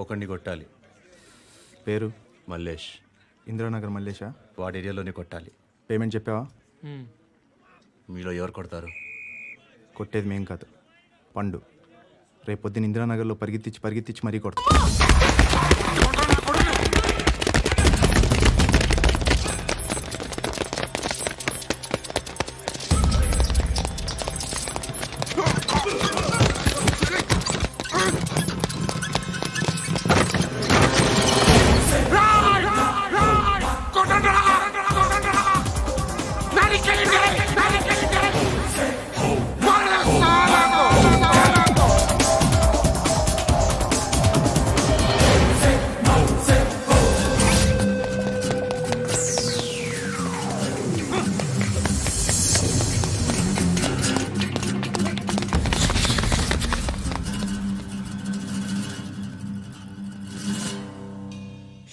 ఒకడిని కొట్టాలి. పేరు? మల్లేష్. ఇందిరానగర్ మల్లేషా? వాడి ఏరియాలోనే కొట్టాలి. పేమెంట్ చెప్పావా? మీలో ఎవరు కొడతారు? కొట్టేది మేం కాదు, పండు. రేపొద్దున ఇందిరానగర్లో పరిగెత్తించి మరీ కొడతా.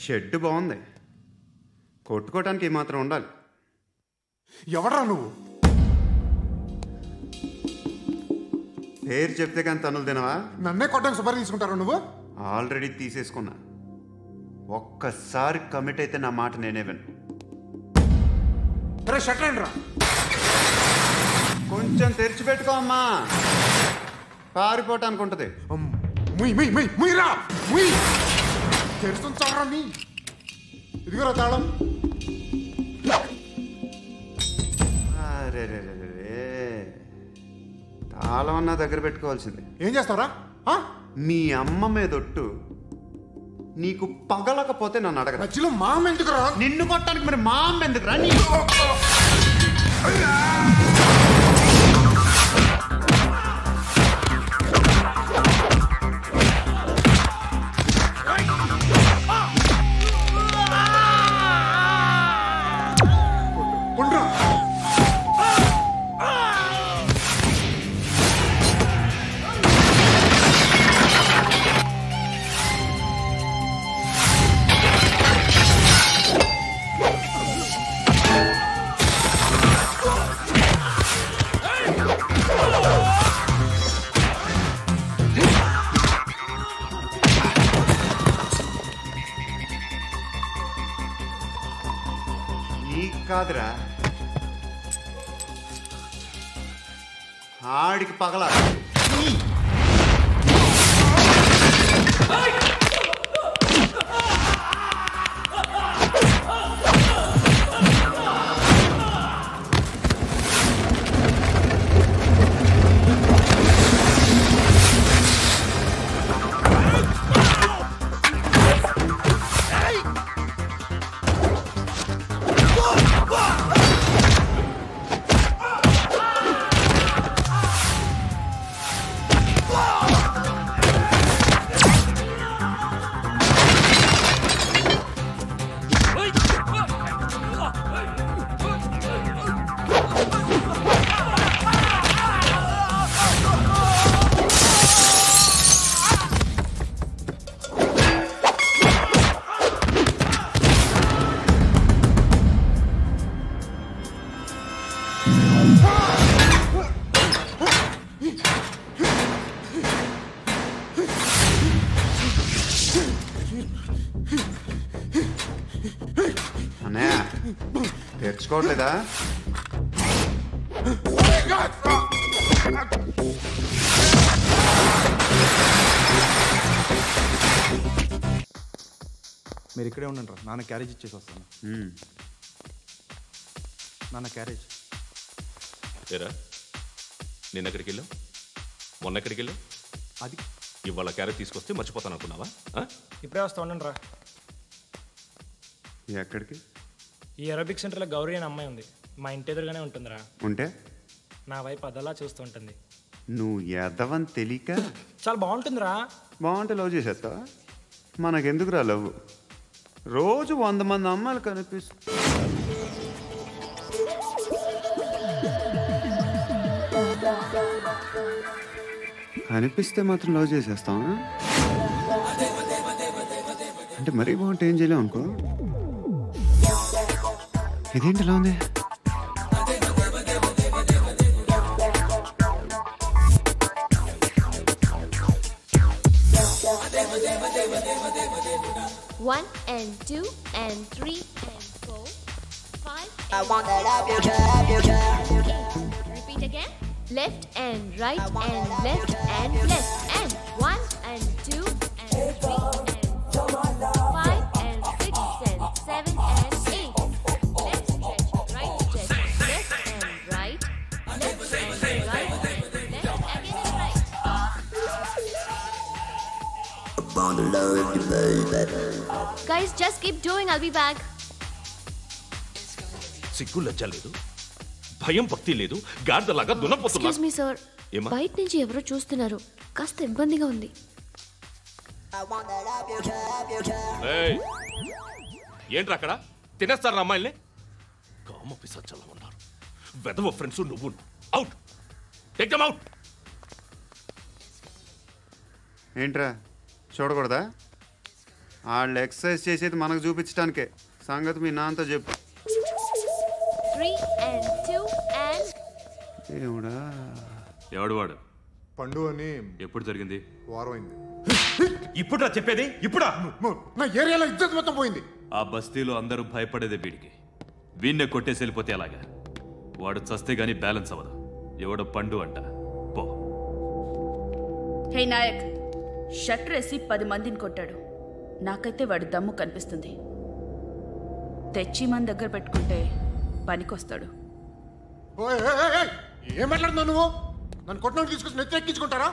షెడ్ బాగుంది, కొట్టుకోవటానికి ఏమాత్రం ఉండాలి. ఎవడ్రా నువ్వు? పేరు చెప్తే కానీ తనులు తినవా? నన్నే కొట్టడానికి సుపారీ తీసుకుంటారా నువ్వు? ఆల్రెడీ తీసేసుకున్నా. ఒక్కసారి కమిట్ అయితే నా మాట నేనే విను. షట్ రా, కొంచెం తెరిచిపెట్టుకో అమ్మా, పారిపోవటానికి ఉంటుంది. తెరుస్తుంచారా నీ? ఇదిగోరా తాళం. అరే తాళం అన్నా దగ్గర పెట్టుకోవాల్సింది. ఏం చేస్తావరా? మీ అమ్మ మీదొట్టు, నీకు పగలకపోతే నన్ను అడగరా. మధ్యలో మామ ఎందుకురా? నిన్ను కొట్టడానికి మరి మా అమ్మ ఎందుకురా? కాదురా, ఆడికి పగల. అన్నయ్య తెచ్చుకోవట్లేదా? మీరు ఇక్కడే ఉండండి రా, నాన్న క్యారేజ్ ఇచ్చేసి వస్తాను. నాన్న క్యారేజ్. ఏరా నిన్న ఎక్కడికి వెళ్ళావు? మొన్న ఎక్కడికి వెళ్ళావు? అది ఇవాళ క్యారెట్ తీసుకొస్తే మర్చిపోతాను అనుకున్నావా? ఇప్పుడే వస్తా ఉండండి రా. ఎక్కడికి? ఈ అరబిక్ సెంటర్లో గౌరీ అనే అమ్మాయి ఉంది, మా ఇంటి ఎదురుగానే ఉంటుందిరా. ఉంటే నా వైపు అదలా చూస్తూ ఉంటుంది. నువ్వు ఎదవని తెలియక చాలా బాగుంటుందిరా. బాగుంటే లవ్ చేసేస్తా? మనకెందుకురా లవ్? రోజు 100 మంది అమ్మాయిలు కనిపిస్తే మాత్రం లవ్ చేసేస్తాం. అంటే మరీ బాగుంటే ఏం చేయలేం అనుకో. ఇదేంటి ఎలా ఉంది? 1 and 2 and 3 and 4, 5. I wanna love you, love you, love you. 8. Repeat again. Left and right and left and left and 1 and 2 and 3 and 4, 5 and 6 and 7 and 8. Left stretch, right stretch, left and right, left and right, left again and right. Guys, just keep doing. I'll be back. సిగ్గు లజ్జ లేదు, భయం భక్తి లేదు, గాడిదలాగా దున్నపోతున్నా. Excuse me sir, బయట నుంచి ఎవరో చూస్తున్నారు, కాస్త ఇబ్బందిగా ఉంది. ఏంట్రా అక్కడ తినేస్తారు అమ్మాయిల్ని? కామ పిశాచాలా ఉన్నారు. వెదవ ఫ్రెండ్స్ నువ్వు. Out, take them out. ఏంట్రా చూడకూడదా? వాళ్ళు ఎక్సర్సైజ్ చేసేది మనకు చూపించడానికే. సంగతి మీ నాన్నతో చెప్పు. 3 and 2 and దేవుడా, ఎవడు వాడు? పండు అని ఎప్పుడు జరిగింది? వారం అయింది. ఇప్పుడా చెప్పేది? ఇప్పుడా? నా ఏరియాలో ఇజ్జత్ మొత్తం పోయింది. ఆ బస్తీలో అందరూ భయపడేదే వీడికి. వీణ్ణే కొట్టేసి వెళ్ళిపోతే అలాగా? వాడు చస్తే గానీ బ్యాలెన్స్ అవ్వదు. ఎవడో పండు అంట. పో. హే నాయక్, షట్టర్ వేసి 10 మందిని కొట్టాడు. నాకైతే వాడి దమ్ము కనిపిస్తుంది. తెచ్చి మన దగ్గర పెట్టుకుంటే పనికొస్తాడు. ఏం మాట్లాడుతున్నావు నువ్వు? నన్ను కొట్టినోడు తీసుకొచ్చి నెత్తి ఎక్కించుకుంటారా?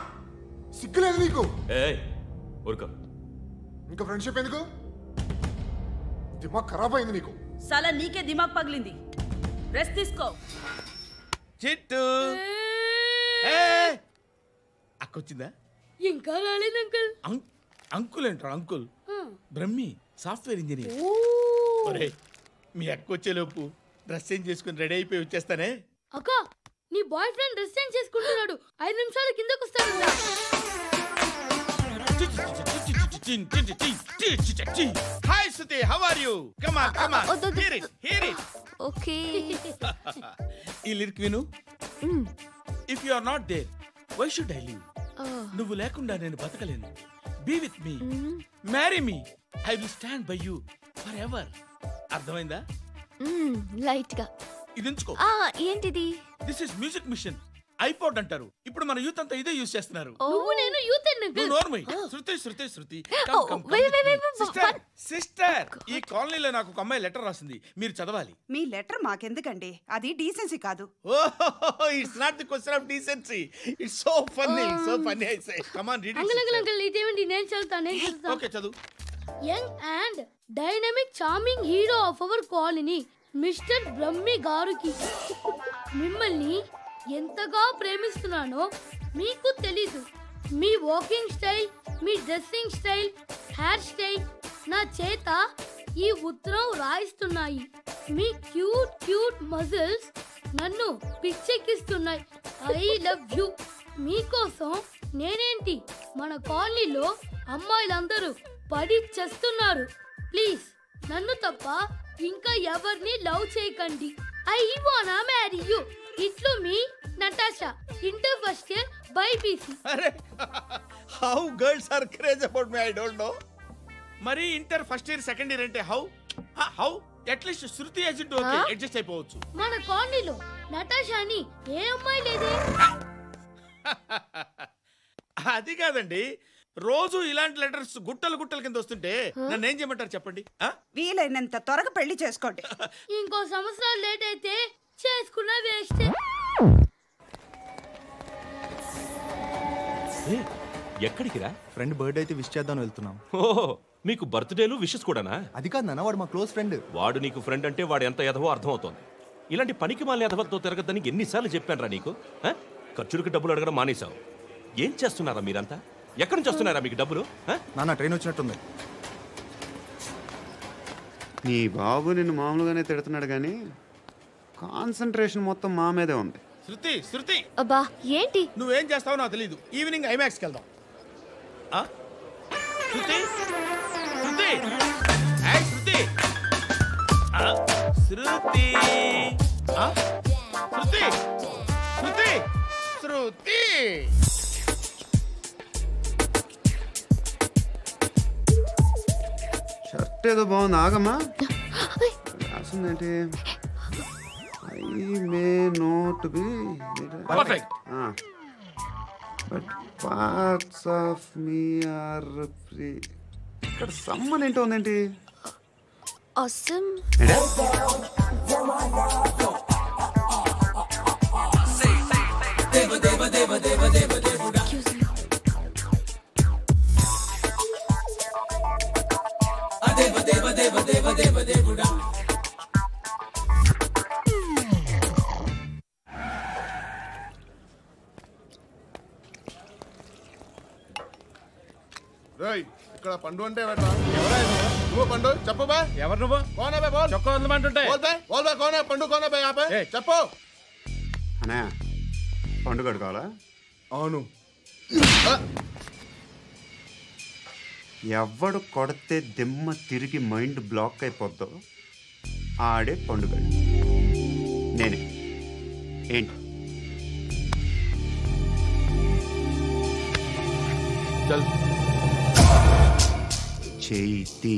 సిగ్గులేదు నీకు? ఊరుకో. ఇంకా ఫ్రెండ్షిప్ ఎందుకు? దిమాగ్ ఖరాబ్ అయింది నీకు. సలా నీకే దిమాగ్ పగిలింది. రెస్ట్ తీసుకో. చిట్టు అక్కొచ్చిందా? ఇంకా రాలేదు అంకుల్. అంకుల్ ఏంట్రా అంకుల్? Brahmi software engineer. ఒరే, మీ అక్క వచ్చేలోపు డ్రెస్ చేంజ్ చేసుకుని రెడీ అయిపోయి వచ్చేస్తానే. అక్క, నీ బాయ్ ఫ్రెండ్ డ్రెస్ చేంజ్ చేసుకుంటున్నాడు. 5 నిమిషాలు కిందకు వస్తాడు. Hi Shruti, how are you? Come on come on, hear it hear it. Okay, ఈ లిరిక్ విను. If you are not there, why should I live? నువ్వు లేకుండా నేను బతకలేను. Be with me, marry me, I will stand by you forever. అర్థమైందా? Light గా ఇది ఉంచుకో. ఏంటిది? This is music machine. IPod అంటారు. ఇప్పుడు మన యూత్ అంతా ఇదే యూజ్ చేస్తున్నారు. నువ్వు నేను యూత్ శృతి శృతి శృతి. సిస్టర్, ఈ కాలనీలో నాకు ఒక అమ్మాయి లెటర్ రాసింది, మీరు చదవాలి. మీ లెటర్ మాకెందుకండి? అది డీసెన్సీ కాదు. It's not the question of decency. It's so funny, so funny. I say come on read it. Uncle ఇదేంటి? నేను చదువుతాను. ఓకే, చదువు. Young and dynamic charming hero of our colony mister Brahmi గారికి మిమ్మల్ని ఎంతగా ప్రేమిస్తున్నానో మీకు తెలీదు. మీ వాకింగ్ స్టైల్, మీ డ్రెస్సింగ్ స్టైల్, హెయిర్ స్టైల్ నా చేత ఈ ఉత్తరం రాయిస్తున్నాయి. మీ క్యూట్ క్యూట్ మజిల్స్ నన్ను పిచ్చెక్కిస్తున్నాయి. I love you. మీకోసం నేనేంటి, మన కాలనీలో అమ్మాయిలందరూ పడి చేస్తున్నారు. ప్లీజ్ నన్ను తప్ప ఇంకా ఎవరిని లవ్ చేయకండి. ఐ వానా మ్యారీ యూ. ఇట్లు మీ Natasha, inter first year BiPC. అరే, how girls are craze about me, I don't know. మరి inter first year second year అంటే how at least Shruti agent okay, adjust అయిపోవచ్చు. మన కాలనీలో నటాషా అని ఏ అమ్మాయి లేదే. అది కాదండి, రోజు ఇలాంటి లెటర్స్ గుట్టలు గుట్టల కింద వస్తుంటే నన్ను ఏం చేయమంటారు చెప్పండి? వీలైనంత త్వరగా పెళ్లి చేసుకోండి. ఇంకో సంవత్సరాలు లేట్ అయితే చేసుకున్న వేస్ట్. ఎక్కడికి రా? ఫ్రెండ్ బర్త్డే అయితే విష్ చేద్దాం వెళ్తున్నాం. ఓహో, మీకు బర్త్డేలు విషెస్ కూడానా? అది కాదు నాన్న, వాడు మా క్లోజ్ ఫ్రెండ్. వాడు నీకు ఫ్రెండ్ అంటే వాడు ఎంత ఎదవో అర్థమవుతోంది. ఇలాంటి పనికి మాలిన ఎదవలతో తిరగద్దని ఎన్నిసార్లు చెప్పాను రా నీకు? ఖర్చులకు డబ్బులు అడగడం మానేశావు. ఏం చేస్తున్నారా మీరంతా? ఎక్కడి నుంచి వస్తున్నారా మీకు డబ్బులు? నాన్న ట్రైన్ వచ్చినట్టుంది. నీ బాబు నిన్ను మామూలుగానే తిడుతున్నాడు కానీ కాన్సంట్రేషన్ మొత్తం మా మీదే ఉంది. శృతి శృతి, అబ్బా ఏంటి? నువ్వేం చేస్తావో నాకు తెలీదు. ఈవినింగ్ ఐమాక్స్కి వెళ్దాం. శృతి శృతి శృతి శృతి శృతి శృతి శృతి షర్ట్ ఏదో బాగుంది, ఆగమ్మా. రాసిందేంటి? I may not be but parts of me are free. ఇక్కడ సమ్మన్ ఏంటో ఉందేంటి? Awesome. రేయ్, ఇక్కడ పండు అంటే ఎవరా? నువ్వు పండు చెప్పు బా. ఎవరు నువ్వు? కోనే బే బోల్. చొక్కా వదలమంటుంటే బోల్ బే కోనే పండు కోనే బే ఆపే చెప్పు. అనే పండు కడుకోవాలా? అవును. ఎవడు కొడితే దిమ్మ తిరిగి మైండ్ బ్లాక్ అయిపోద్దో ఆడే పండుగ. నేనే. ఏంటి? చేతి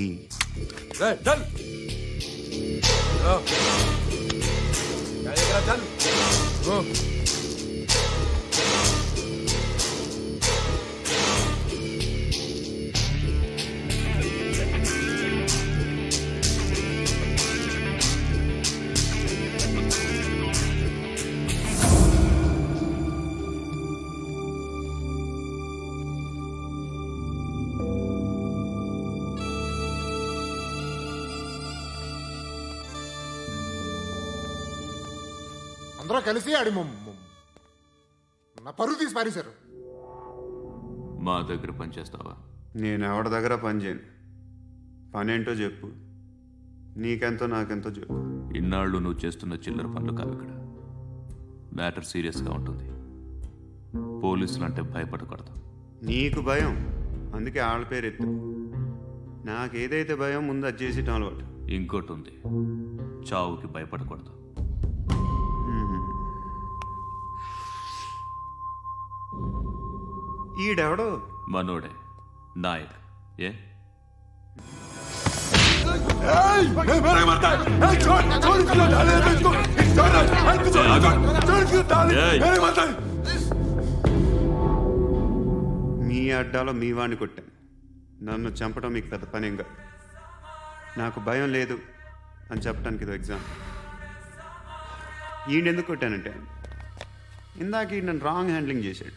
అందరూ కలిసి ఆడి నా పరువు తీసి పారేశారు. మా దగ్గర పని చేస్తావా? నేను ఎవరి దగ్గర పని చేయను. పనేంటో చెప్పు. నీకెంతో నాకెంతో చెప్పు. ఇన్నాళ్ళు నువ్వు చేస్తున్న చిల్లర పనులు కావు ఇక్కడ. మ్యాటర్ సీరియస్గా ఉంటుంది. పోలీసులు అంటే భయపడకూడదు. నీకు భయం, అందుకే ఆళ్ళ పేరు ఎత్తు. నాకేదైతే భయం ముందు అది చేసేటం అలవాటు. ఇంకోటి ఉంది, చావుకి భయపడకూడదు. ఈడెవడో మనోడే నాయక్. ఏ మీ అడ్డాలో మీ వాణ్ణి కొట్టాను. నన్ను చంపడం మీకు పెద్ద పనేం కాదు. నాకు భయం లేదు అని చెప్పడానికి ఇది ఎగ్జాంపుల్. ఈయనెందుకు కొట్టానంటే ఇందాక ఈ నన్ను రాంగ్ హ్యాండ్లింగ్ చేశాడు.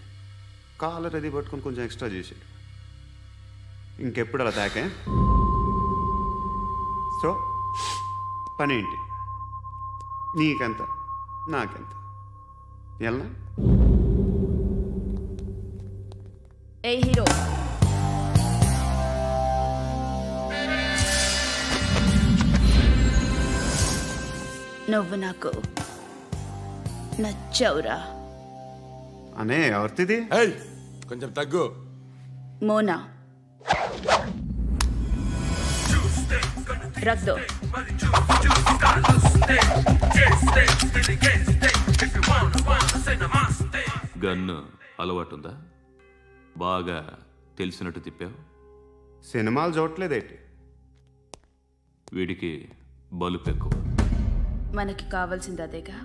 కాలర్ అది పట్టుకొని కొంచెం ఎక్స్ట్రా చేశాడు. ఇంకెప్పుడు అలా తాకే. సో పనేంటి? నీకెంత నాకెంత ఎలా? ఏ హీరో, నువ్వు నాకు నచ్చవురా. అనే ఎవరిది? కొంచెం తగ్గు. మోనా రక్ దో. గన్ను అలవాటుందా? బాగా తెలిసినట్టు తిప్పావు. సినిమాలు చూడట్లేదేంటి? వీడికి బలుపు ఎక్కువ. మనకి కావాల్సింది అదేగా.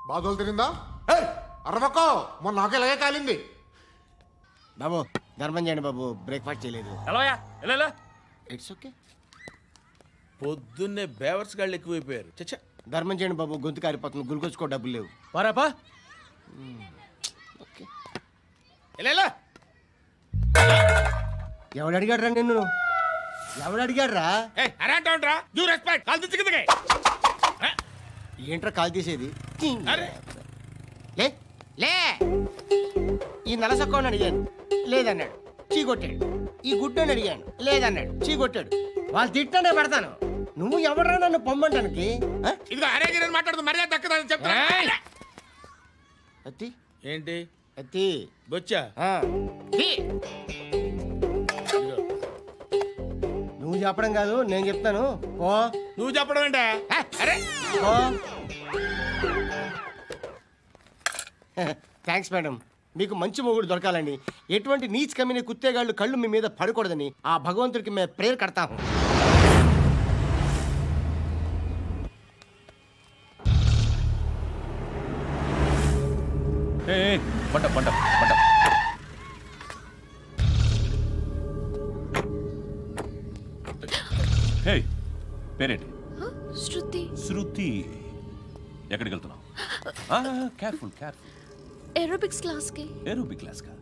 బాధలు తిరిందా? అరవకో, మొన్న నాకు ఇలాగే కాలింది. బాబు ధర్మం చేయండి బాబు, బ్రేక్ఫాస్ట్ చేయలేదు. It's okay. పొద్దున్నే బేవర్స్ గాళ్ళు ఎక్కువైపోయారు. చచ్చా, ధర్మం చేయండి బాబు, గొంతు కారిపోతుంది, గుల్కొచ్చుకో డబ్బులు లేవు. పారాపా. ఎవడు అడిగాడు రా నిన్ను? ఎవడు అడిగాడు రా? ఏంట్రా కాల్ తీసేది? లే లే. ఈ నలసక్కని అడిగాను, లేదన్నాడు, చీ కొట్టాడు. ఈ గుడ్డని అడిగాను, లేదన్నాడు, చీ కొట్టాడు. వాళ్ళు తిట్టానే పెడతాను. నువ్వు ఎవడరా నన్ను పొమ్మంటానికి? మాట్లాడుతూ మర్యాద దక్కదని చెప్తా. అత్తి ఏంటి? అత్తి బొచ్చా? నువ్వు చెప్పడం కాదు, నేను చెప్తాను. ఓ నువ్వు చెప్పడం ఏంటా? అరే థ్యాంక్స్ మేడం, మీకు మంచి మొగుడు దొరకాలని, ఎటువంటి నీచ్ కమ్మిన కుత్తేగాళ్ళు కళ్ళు మీ మీద పడకూడదని ఆ భగవంతుడికి మేము ప్రేయర్ కడతాము. పేరేంటి? శృతి. శృతి. ఎక్కడికి వెళ్తున్నావు? Careful careful. ఏరోబిక్స్ క్లాస్ కి. ఏరోబిక్ క్లాస్ కా?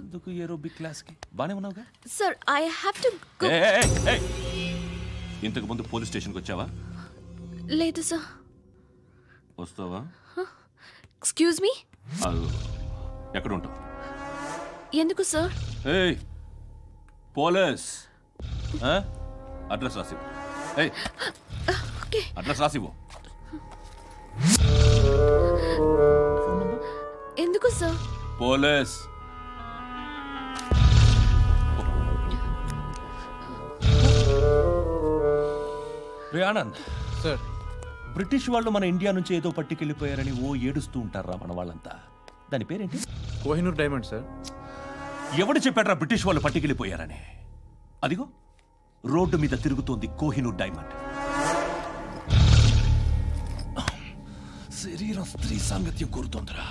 ఎందుకు ఏరోబిక్ క్లాస్ కి? బానే ఉన్నావుగా? Sir I have to go. ఇంతకు ముందు పోలీస్ స్టేషన్కి వచ్చావా? లేదు సార్. వస్తావా? Excuse me. ఎక్కడ ఉంటావు? ఎందుకు సార్? పోలీస్ అడ్రస్ రాసివ్వు. అడ్రస్ రాసివ్వు. ఎందుకు సార్? పోలీస్. రే ఆనంద్ సార్, బ్రిటిష్ వాళ్ళు మన ఇండియా నుంచి ఏదో పట్టుకెళ్ళిపోయారని ఏడుస్తూ ఉంటారా మన వాళ్ళంతా? దాని పేరేంటి? Kohinoor diamond sir. ఎవడు చెప్పాడ్రా బ్రిటిష్ వాళ్ళు పట్టుకెళ్ళిపోయారని? అదిగో రోడ్డు మీద తిరుగుతోంది కోహినూర్ డైమండ్. శరీరం స్త్రీ సాంగత్యం కోరుతోందిరా.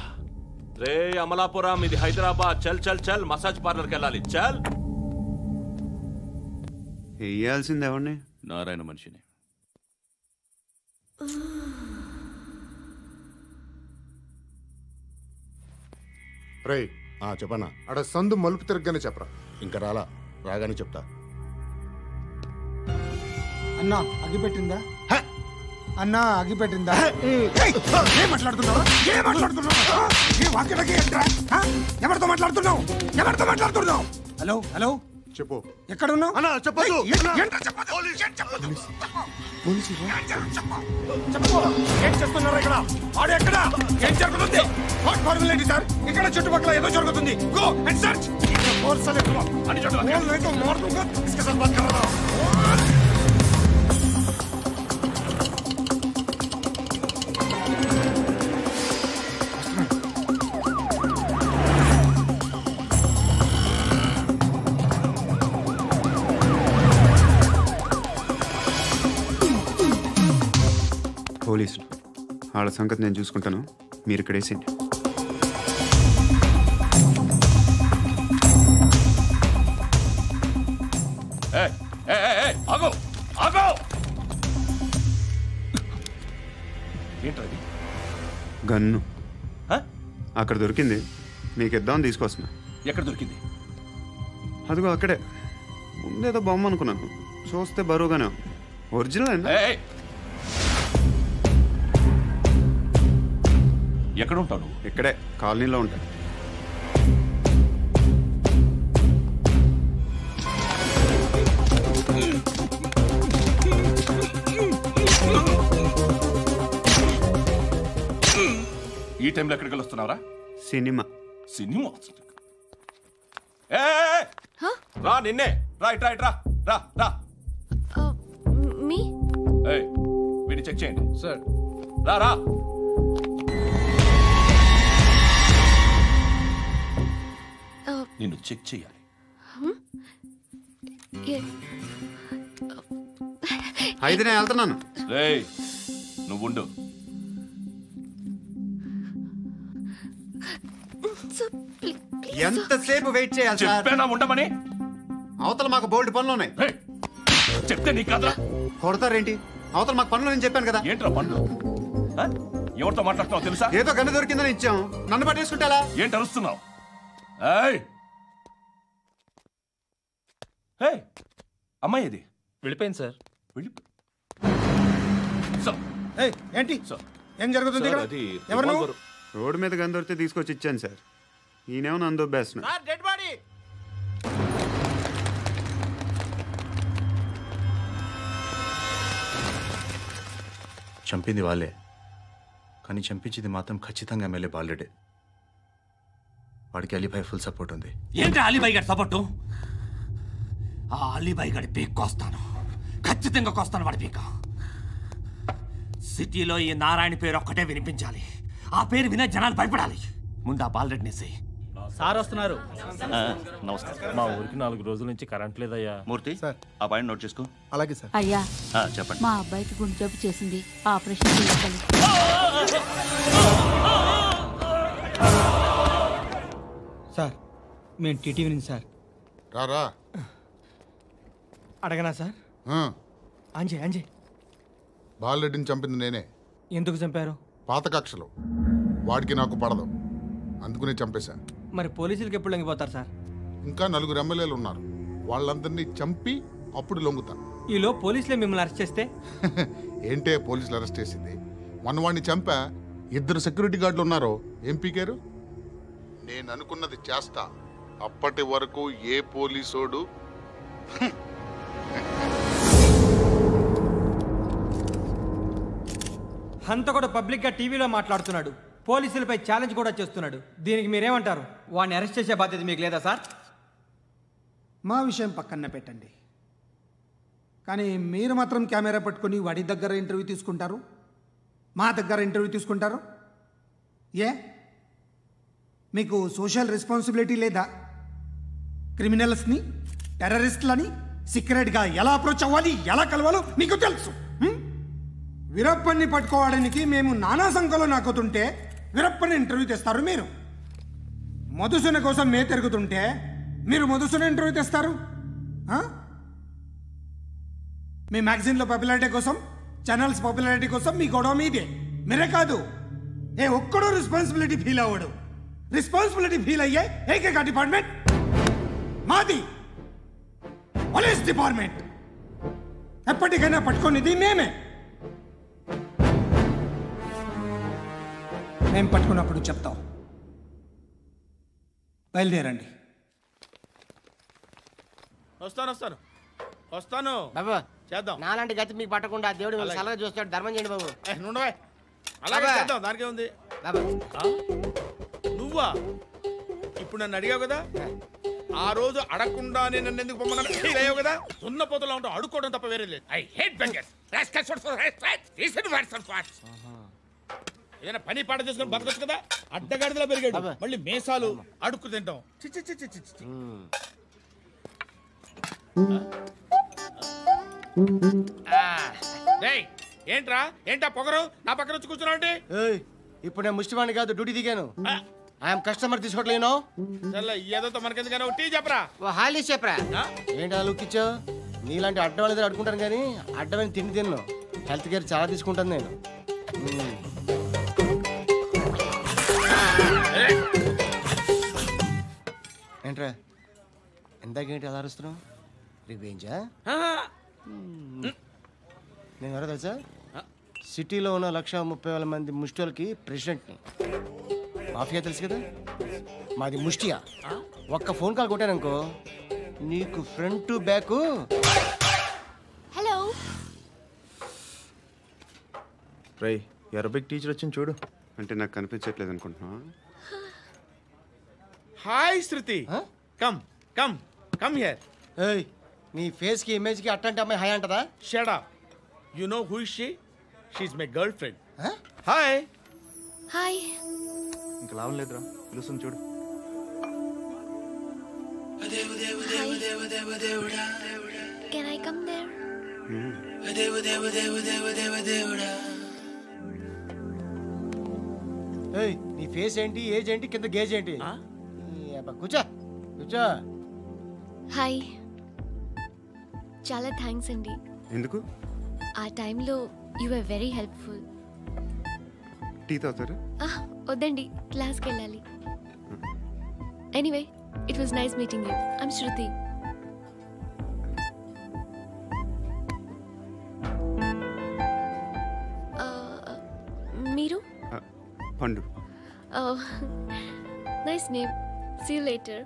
రే అమలాపురం, ఇది హైదరాబాద్. చల్ చల్ చల్, మసాజ్ పార్లర్కి వెళ్ళాలి. చల్. వేయాల్సింది ఎవరిని? నారాయణ మనిషిని. రే చెప్పనా, అడ సందు మలుపు తిరగగానే చెప్పరా. ఇంకా రాగానే చెప్తా. అన్నా అగిపెట్టిందా? అన్నా అగిపెట్టిందా? ఏం మాట్లాడుతున్నావు? ఎవరితో మాట్లాడుతున్నావు? ఎవరితో మాట్లాడుతున్నావు? హలో హలో, చెప్పు. ఎక్కడ ఉన్నావు? అన్నా చెప్పదు. ఏం చేస్తున్నారు ఇక్కడ? వాడు ఎక్కడ? ఏం జరుగుతుంది? వాట్ ఫార్మల్ ఏంటి సార్? ఇక్కడ చుట్టుపక్కల ఏదో జరుగుతుంది. Go and search. పోలీసులు వాళ్ళ సంగతి నేను చూసుకుంటాను, మీరు ఇక్కడ వేసేయండి. ఏంటది? గన్ను అక్కడ దొరికింది, మీకు ఇద్దామని తీసుకొస్తున్నా. ఎక్కడ దొరికింది? అదిగో అక్కడే. ముందేదో బొమ్మ అనుకున్నాను, చూస్తే బరువుగానే ఒరిజినల్ అండి. ఎక్కడ ఉంటావు నువ్వు? ఇక్కడే కాలనీలో ఉంటా. ఈ టైంలో ఎక్కడికి వస్తున్నావురా? సినిమా. సినిమా? రా, నిన్నే. రైట్ రైట్ రా రా రా. మీ వీడిని చెక్ చేయండి సార్. రా రా. నిన్ను చెక్ చేయాలి. అయితే నేను వెళ్తున్నాను. నువ్వుండు. ఎంతసేపు వెయిట్ చేయాలి? చెప్పేనా ఉండమని? అవతల మాకు బోల్డ్ పనులు ఉన్నాయి. చెప్తే నీకు కదా కొడతారేంటి? అవతల మాకు పనులు నేను చెప్పాను కదా. ఏంట్రా పనులు? ఎవరితో మాట్లాడుతున్నావు తెలుసా? ఏదో గన్ను దొరికిందని ఇచ్చాం, నన్ను పట్టేసుకుంటా. ఏంటి అరుస్తున్నావు? అమ్మాయి ఇది వెళ్ళిపోయింది సార్. ఏంటి ఏం జరుగుతుంది ఇక్కడ? ఎవరు నువ్వు? రోడ్డు మీద గన్ను దొరికితే తీసుకొచ్చి ఇచ్చాను సార్. ఈయనేమో నన్ను దొబ్బేస్తున్నా. చంపింది వాళ్ళే, కానీ చంపించింది మాత్రం ఖచ్చితంగా ఎమ్మెల్యే బాలుడే. వాడికి అలీబాయ్ ఫుల్ సపోర్ట్ ఉంది. ఏంటి అలీబాయ్ గారి సపోర్టు? ఆ అలీబాయ్ గారి పీక్ కోస్తాను, ఖచ్చితంగా కోస్తాను వాడి పీక. సిటీలో ఈ నారాయణ పేరు ఒక్కటే వినిపించాలి. ఆ పేరు వినే జనాలు భయపడాలి. ముందు ఆ బాలరెడ్డినేసి. సార్ వస్తున్నారు. నమస్కారం. మా ఊరికి 4 రోజుల నుంచి కరెంట్ లేదయ్యా. మూర్తి ఆ పాయింట్ నోట్ చేసుకో. అలాగే సార్. అయ్యా చెప్పండి. మా అబ్బాయికి గుండె జబ్బు చేసింది, ఆపరేషన్ చేయాలి. సార్ మేము టీటీవీ నుంచి సార్. రారా. అడగనా సార్? అంజయ్ అంజయ్ బాలరెడ్డిని చంపింది నేనే. ఎందుకు చంపారు? పాత కక్షలు. వాడికి నాకు పడదు, అందుకునే చంపేశా. మరి పోలీసులకి ఎప్పుడు లొంగిపోతారు సార్? ఇంకా 4 ఎమ్మెల్యేలు ఉన్నారు, వాళ్ళందరినీ చంపి అప్పుడు లొంగుతా. ఈలో పోలీసులే మిమ్మల్ని అరెస్ట్ చేస్తే? ఏంటే పోలీసులు అరెస్ట్ చేసింది? మొన్న వాడిని చంపా, 2 సెక్యూరిటీ గార్డులు ఉన్నారు, ఏం పీకారు? నేను అనుకున్నది చేస్తా, అప్పటి వరకు ఏ పోలీసోడు హంతకుడు పబ్లిక్గా టీవీలో మాట్లాడుతున్నాడు, పోలీసులపై ఛాలెంజ్ కూడా చేస్తున్నాడు. దీనికి మీరేమంటారు? వాడిని అరెస్ట్ చేసే బాధ్యత మీకు లేదా సార్? మా విషయం పక్కన పెట్టండి, కానీ మీరు మాత్రం కెమెరా పట్టుకొని వాడి దగ్గర ఇంటర్వ్యూ తీసుకుంటారు, మా దగ్గర ఇంటర్వ్యూ తీసుకుంటారు. ఏ మీకు సోషల్ రెస్పాన్సిబిలిటీ లేదా? క్రిమినల్స్ని, టెర్రరిస్టులని సీక్రెట్గా ఎలా అప్రోచ్ అవ్వాలి, ఎలా కలవాలో మీకు తెలుసు. వీరప్పన్ని పట్టుకోవడానికి మేము నానా సంఖ్యలో నాకుతుంటే వీరప్పని ఇంటర్వ్యూ తెస్తారు మీరు. మధుసూన కోసం మే తిరుగుతుంటే మీరు మధుసూన ఇంటర్వ్యూ తెస్తారు. మీ మ్యాగజైన్లో పాపులారిటీ కోసం, ఛానల్స్ పాపులారిటీ కోసం మీ గొడవ మీదే. మీరే కాదు, ఏ ఒక్కడో రెస్పాన్సిబిలిటీ ఫీల్ అవ్వడు. రెస్పాన్సిబిలిటీ ఫీల్ అయ్యే ఏకైక డిపార్ట్మెంట్ మాది, పోలీస్ డిపార్ట్మెంట్. ఎప్పటికైనా పట్టుకునేది మేమే. మేము పట్టుకున్నప్పుడు చెప్తాం. బయలుదేరండి. వస్తాను బాబా. చేద్దాం. నాలాంటి గతి మీకు పట్టకుండా దేవుడు మిమ్మల్ని సలహా చూస్తాడు. ధర్మం చేయండి బాబు. అలాగే చేద్దాం, దానికే ఉంది. నువ్వా ఇప్పుడు నన్ను అడిగావు కదా, ఆ రోజు అడగకుండా నేను నన్ను ఎందుకు పొమ్మన్నా ఫీల్ అయ్యావు కదా. సున్న పోతలో ఉంటావు, అడుక్కోవడం తప్ప వేరే లేదు. I hate bangers. ఏదైనా పని పాట చేసుకుని బతకొచ్చు కదా. అడ్డగాడిదలా పెరిగాడు, మళ్ళీ మేసాలు అడుక్కు తింటాం. ఏంటా పొగరు నా పక్కన వచ్చి కూర్చున్నావు అంటే? ఇప్పుడు నేను ముష్టివాణి కాదు, డ్యూటీ దిగాను. ఐఎమ్ కస్టమర్ తీసుకోవట్లేను. ఏదో మనకెందుకైనా టీ చెప్పరా, హాలీ చెప్పరా. ఏంటి లుక్ ఇచ్చావు? నీలాంటి అడ్డం వాళ్ళ దగ్గర అడుకుంటాను, కానీ అడ్డమైన తిండి తిన్ను. హెల్త్ కేర్ చాలా తీసుకుంటాను నేను. ఏంట్రా ఇందాకేంటి అలా అరుస్తున్నావు? రివేంజా? నేను ఎవరో తెలుసా? సిటీలో ఉన్న 130,000 మంది ముష్టిలకి ప్రెసిడెంట్ని. మాఫియా తెలుసు కదా, మాది ముష్టియా. ఒక్క ఫోన్ కాల్ కొట్టాననుకో, నీకు ఫ్రంట్ టు బ్యాక్. హలో రై, అరబిక్ టీచర్ వచ్చింది చూడు. అంటే నాకు కనిపించట్లేదు అనుకుంటున్నా. Hi Shruti, come come come here. ఏయ్, నీ ఫేస్ కి ఇమేజ్ కి అట్టంటే అమ్మాయి హాయ్ అంటదా? Shut up. You know who is she? She is my girlfriend. Hi hi. ఇంకా లాభం లేదురా, పిలుస్తుంది చూడు. Can I come there? ఏయ్, నీ ఫేస్ ఏంటి, ఏజ్ ఏంటి, కింద గేజ్ ఏంటి? కూర్చో కూర్చో. హాయ్, చాలా థ్యాంక్స్ అండి. ఎందుకు? ఆ టైంలో you are very helpful. Tea తాగుతారా? వద్దండి, క్లాస్కి వెళ్ళాలి. Anyway, it was nice meeting you. I'm Shruti. మీరు? Pandu. Nice name. See you later.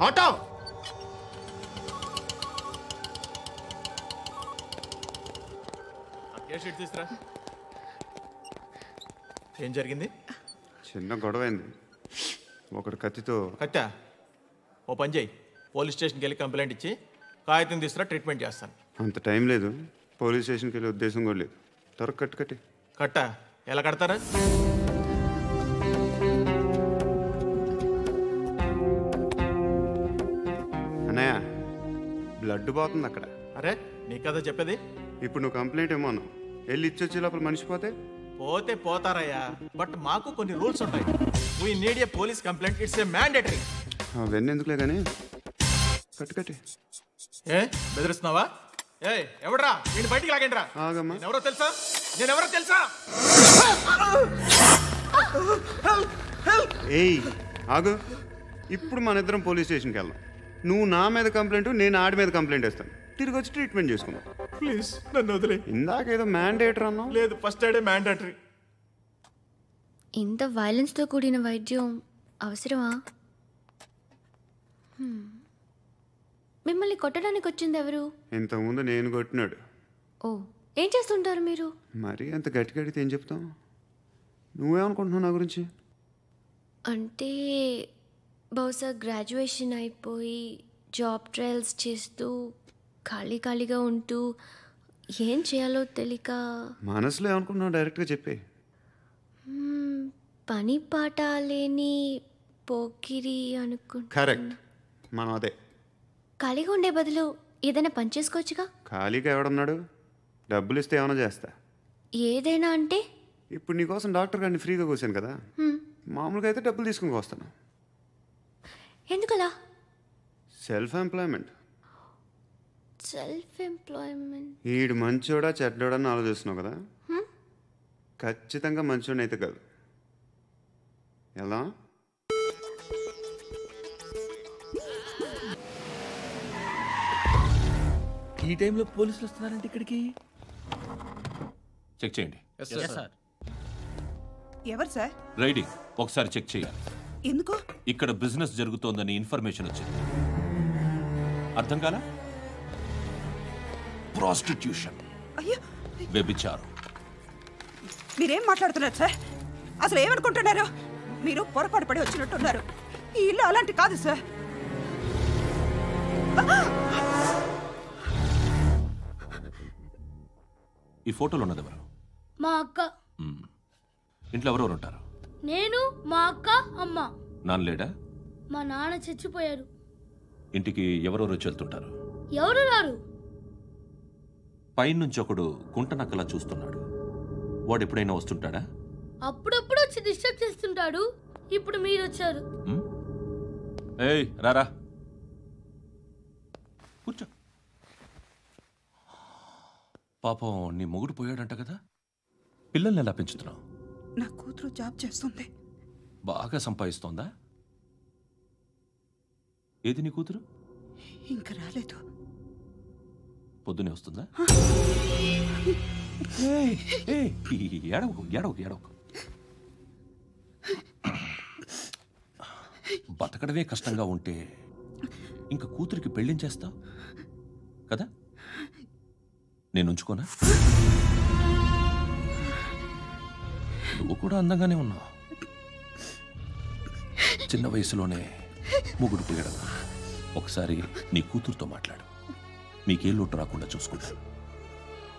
Auto. తీసురా. ఏం జరిగింది? చిన్న గొడవ అయింది. ఒకడు కత్తితో. కట్టా ఓ పని చేయి, పోలీస్ స్టేషన్కి వెళ్ళి కంప్లైంట్ ఇచ్చి కాగితం తీసుకురా, ట్రీట్మెంట్ చేస్తాను. అంత టైం లేదు, పోలీస్ స్టేషన్కి వెళ్ళే ఉద్దేశం కూడా లేదు. త్వరగా కట్టి కట్టా ఎలా కడతారా? అన్నయ్య బ్లడ్ పోతుంది అక్కడ. అరే నీ కదా చెప్పేది. ఇప్పుడు నువ్వు కంప్లైంట్ ఏమో అన్నావు, వెళ్ళి ఇచ్చొచ్చే లోపల మనిషి పోతే పోతే పోతారయ్యా, బట్ మాకు కొన్ని రూల్స్ ఉంటాయి. We need a police complaint, it's a mandatory. అవన్నీ ఎందుకులే కానీ కట్టి. ఏ బెదిరిస్తున్నావా? ఏ ఎవడ్రా నేను బయటికి లాగండిరా. ఆగమ్మా. ఎవరో తెలుసా? నేనెవరో తెలుసా? ఏయ్ ఆగు, ఇప్పుడు మన ఇద్దరం పోలీస్ స్టేషన్కి వెళ్దాం. నువ్వు నా మీద కంప్లైంట్, నేను ఆడి మీద కంప్లైంట్ వేస్తాను. తిరిగి వచ్చి ట్రీట్మెంట్ చేసుకుందాం. ప్లీజ్ నన్ను వదిలే. ఇందాక ఏదో మ్యాండేటరీ అన్నావు. లేదు, ఫస్ట్ ఎయిడే మ్యాండేటరీ. ఇంత వైలెన్స్తో కూడిన వైద్యం అవసరమా? మిమ్మల్ని కొట్టడానికి వచ్చింది ఎవరు? ఇంతకుముందు నేను కొట్టినాడు. ఓ, ఏం చేస్తుంటారు మీరు? మరి అంత గట్టిగా అడిగితే ఏం చెప్తావు? నువ్వేమనుకుంటున్నావు నా గురించి? అంటే బహుశా గ్రాడ్యుయేషన్ అయిపోయి జాబ్ ట్రయల్స్ చేస్తూ ఖాళీగా ఉంటూ ఏం చేయాలో తెలియక. మనసులో ఏమనుకుంటున్నావు డైరెక్ట్గా చెప్పే. పని పాట లేని పోకిరి అనుకుంటా. కరెక్ట్, మనం అదే. ఖాళీగా ఉండే బదులు ఏదైనా పని చేసుకోవచ్చుగా. ఖాళీగా ఎవడున్నాడు? డబ్బులు ఇస్తే ఏమైనా చేస్తా. ఏదైనా అంటే? ఇప్పుడు నీకోసం డాక్టర్ గారిని ఫ్రీగా కూర్చాను కదా, మామూలుగా అయితే డబ్బులు తీసుకుని వస్తాను. ఎందుకలా? Self employment. ఈడు మంచోడా చెడ్డోడా అని ఆలోచిస్తున్నావు కదా, ఖచ్చితంగా మంచోడని అయితే కాదు. ఎలా? ఈ టైంలో పోలీసులు వస్తున్నారంటే ఇక్కడికి. చెక్ చేయండి. ఎవరు సార్? రైడింగ్ ఒకసారి చెక్ చేయాలి. ఎందుకు? ఇక్కడ బిజినెస్ జరుగుతోందని ఇన్ఫర్మేషన్ వచ్చింది. అర్థం కాలా? ప్రాస్టిట్యూషన్, అయ్యో వ్యభిచారం. మీరేం మాట్లాడుతున్నారు సార్? అసలు ఏమనుకుంటున్నారు? మీరు పొరపాటు పడి వచ్చినట్టున్నారు. ఈ ఇల్లు అలాంటి కాదు సార్. ఈ ఫోటోలో ఉన్నది ఎవరు? మా అక్క. ఇంట్లో ఎవరెవరు ఉంటారు? నేను, మా అక్క, అమ్మ. నాన్న లేడా? మా నాన్న చచ్చిపోయారు. ఇంటికి ఎవరెవరు వచ్చి వెళ్తుంటారు? ఎవరు రారు. పైనుంచి ఒకడు గుంట నక్కలా చూస్తున్నాడు, వాడు ఎప్పుడైనా వస్తుంటాడా? అప్పుడప్పుడు వచ్చి డిస్టర్బ్ చేస్తుంటాడు. ఇప్పుడు మీరు వచ్చారు. ఏయ్ రారా, కూర్చో. పాపం నీ మొగుడు పోయాడంట కదా, పిల్లల్ని ఎలా పెంచుతున్నావు? నా కూతురు జాబ్ చేస్తుంది. బాగా సంపాదిస్తోందా? ఏది నీ కూతురు? ఇంకా రాలేదు. పొద్దునే వస్తుందా? ఏడవకు. బతకడమే కష్టంగా ఉంటే ఇంకా కూతురికి పెళ్ళించేస్తావు కదా? నేను ఉంచుకోనా? నువ్వు కూడా అందంగానే ఉన్నావు. చిన్న వయసులోనే మొగుడు పోయడం. ఒకసారి నీ కూతురుతో మాట్లాడు, నీకే లోటు రాకుండా చూసుకుంటా.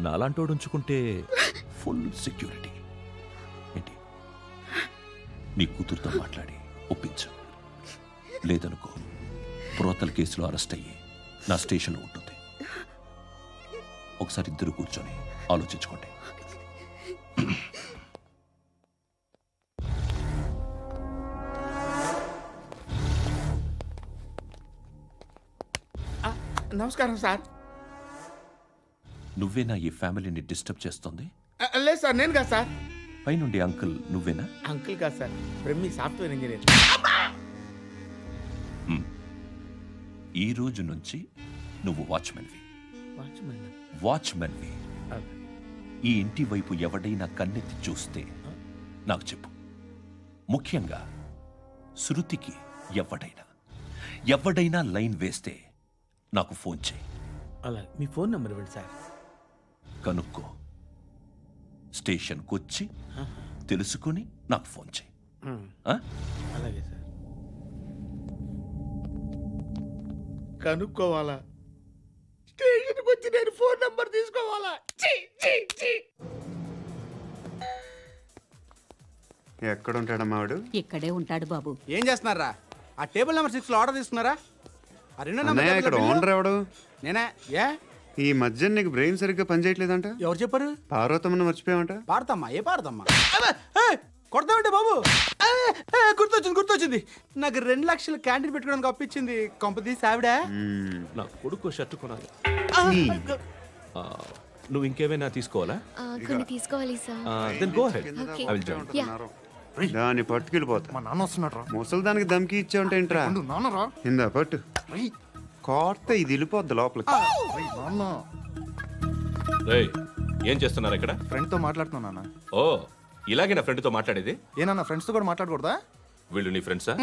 నాలాంటోడు ఉంచుకుంటే ఫుల్ సెక్యూరిటీ. ఏంటి? నీ కూతురుతో మాట్లాడి ఒప్పించు. లేదనుకో, ప్రోతల కేసులో అరెస్ట్ అయ్యి నా స్టేషన్లో ఉంటుంది. ఒకసారి ఇద్దరు కూర్చొని ఆలోచించుకోండి. నమస్కారం సార్. నువ్వేనా ఈ ఫ్యామిలీని డిస్టర్బ్ చేస్తుంది? లేదు సార్, నేను కాదు సార్. పైనుండి అంకుల్ నువ్వేనా? అంకుల్ కాదు సార్, బ్రహ్మి సాఫ్ట్వేర్ ఇంజనీర్. ఈ రోజు నుంచి నువ్వు వాచ్మెన్వి. ఈ ఇంటి వైపు ఎవడైనా కన్నెత్తి చూస్తే నాకు చెప్పు. ముఖ్యంగా శృతికి ఎవడైనా లైన్ వేస్తే నాకు ఫోన్ చేయి. అలా మీ ఫోన్ నెంబర్ ఇవ్వండి సార్. కనుక్కో, స్టేషన్కి వచ్చి తెలుసుకుని నాకు ఫోన్ చేయి. అలాగే సార్. కనుక్కోవాలా? స్టేషన్కి వచ్చి నేను ఫోన్ నంబర్ తీసుకోవాలా? ఛీ, ఛీ, ఛీ. ఎక్కడ ఉంటాడమ్మా వాడు? ఇక్కడే ఉంటాడు బాబు. ఏం చేస్తున్నారా? ఆ టేబుల్ నెంబర్ 6 లో ఆర్డర్ తీసుకున్నారా? ఆ రెండో అన్నయ్య, ఇక్కడ ఓనర్ ఎవడు? నేనే. ఏ ఈ మధ్య నీకు బ్రెయిన్ సరిగ్గా పనిచేయట్లేదంట. ఎవరు చెప్పారు? పార్వతమ్మను మర్చిపోయామంట. పాడతామ్మా? ఏ పాడతామ్మా? కొడతామంటే బాబు. గుర్తొచ్చింది. నాకు 2 లక్షలు క్యాంటీన్ పెట్టుకోవడానికి అప్పించింది కొంపతీసి ఆవిడ. నా కొడుకు షర్ట్ కొనాలి. నువ్వు ఇంకేమైనా తీసుకోవాలా? కొన్ని తీసుకోవాలి sir. Then go ahead. I will join. దాన్ని పట్టుకెళ్ళిపోతా. మా నాన్న వస్తున్నాడు. ముసలి దానికి దమ్కి ఇచ్చావంటే ఏంట్రా? నాన్నరా ఇందా పట్టు. కోర్త ఇది వెళ్ళిపోద్ది లోపలికి. ఏం చేస్తున్నారు ఇక్కడ? ఫ్రెండ్ తో మాట్లాడుతున్నా నాన్న. ఓ, ఇలాగే నా ఫ్రెండ్ తో మాట్లాడేది? ఏనా ఫ్రెండ్స్ తో కూడా మాట్లాడకూడదా? వీళ్ళు నీ ఫ్రెండ్సా?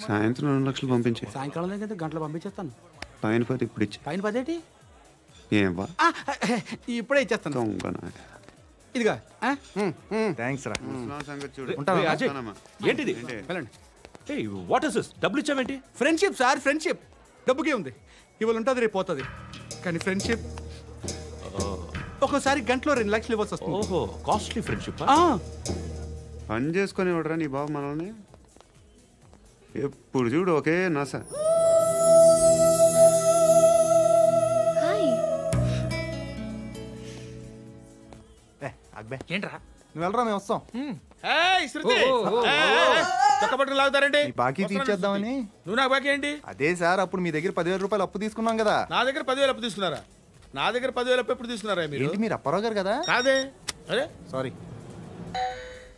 సాయంత్రం 2 లక్షలు పంపించే. సాయంకాలం దగ్గర గంటలు పంపించేస్తాను. పైన 10 ఇప్పుడు ఇచ్చి. పైన 10 ఏంటి? ఏం వా ఇప్పుడే ఇచ్చేస్తాను. ఇదిగా థ్యాంక్స్ రా. ఏంటిది? What is this? డబ్బులు ఇచ్చావేంటి? Friendship sir, friendship. డబ్బుకే ఉంది, ఇవాళ ఉంటుంది రేపు పోతుంది. కానీ ఫ్రెండ్షిప్ ఒక్కోసారి గంటలో 2 లక్షలు ఇవ్వాల్సి వస్తుంది. ఓహో, కాస్ట్లీ ఫ్రెండ్షిప్. పని చేసుకొని ఇవ్వడరా నీ బాబు మనల్ని? ఎప్పుడు చూడు ఒకే నాస. ఏంట్రా నువ్వు వెళ్ళరా, మేము వస్తాం. లాగుతారండి. బాకీ తీర్చేద్దామని. నువ్వు నాకు బాకీ ఏంటి? అదే సార్, అప్పుడు మీ దగ్గర 10,000 రూపాయలు అప్పు తీసుకున్నాం కదా. నా దగ్గర 10,000 అప్పు తీసుకున్నారా? నా దగ్గర 10,000 అప్పు ఎప్పుడు తీసుకున్నారా మీరు? ఏంటి మీరు అప్పారావు గారు కదా? కాదే. అరే సారీ.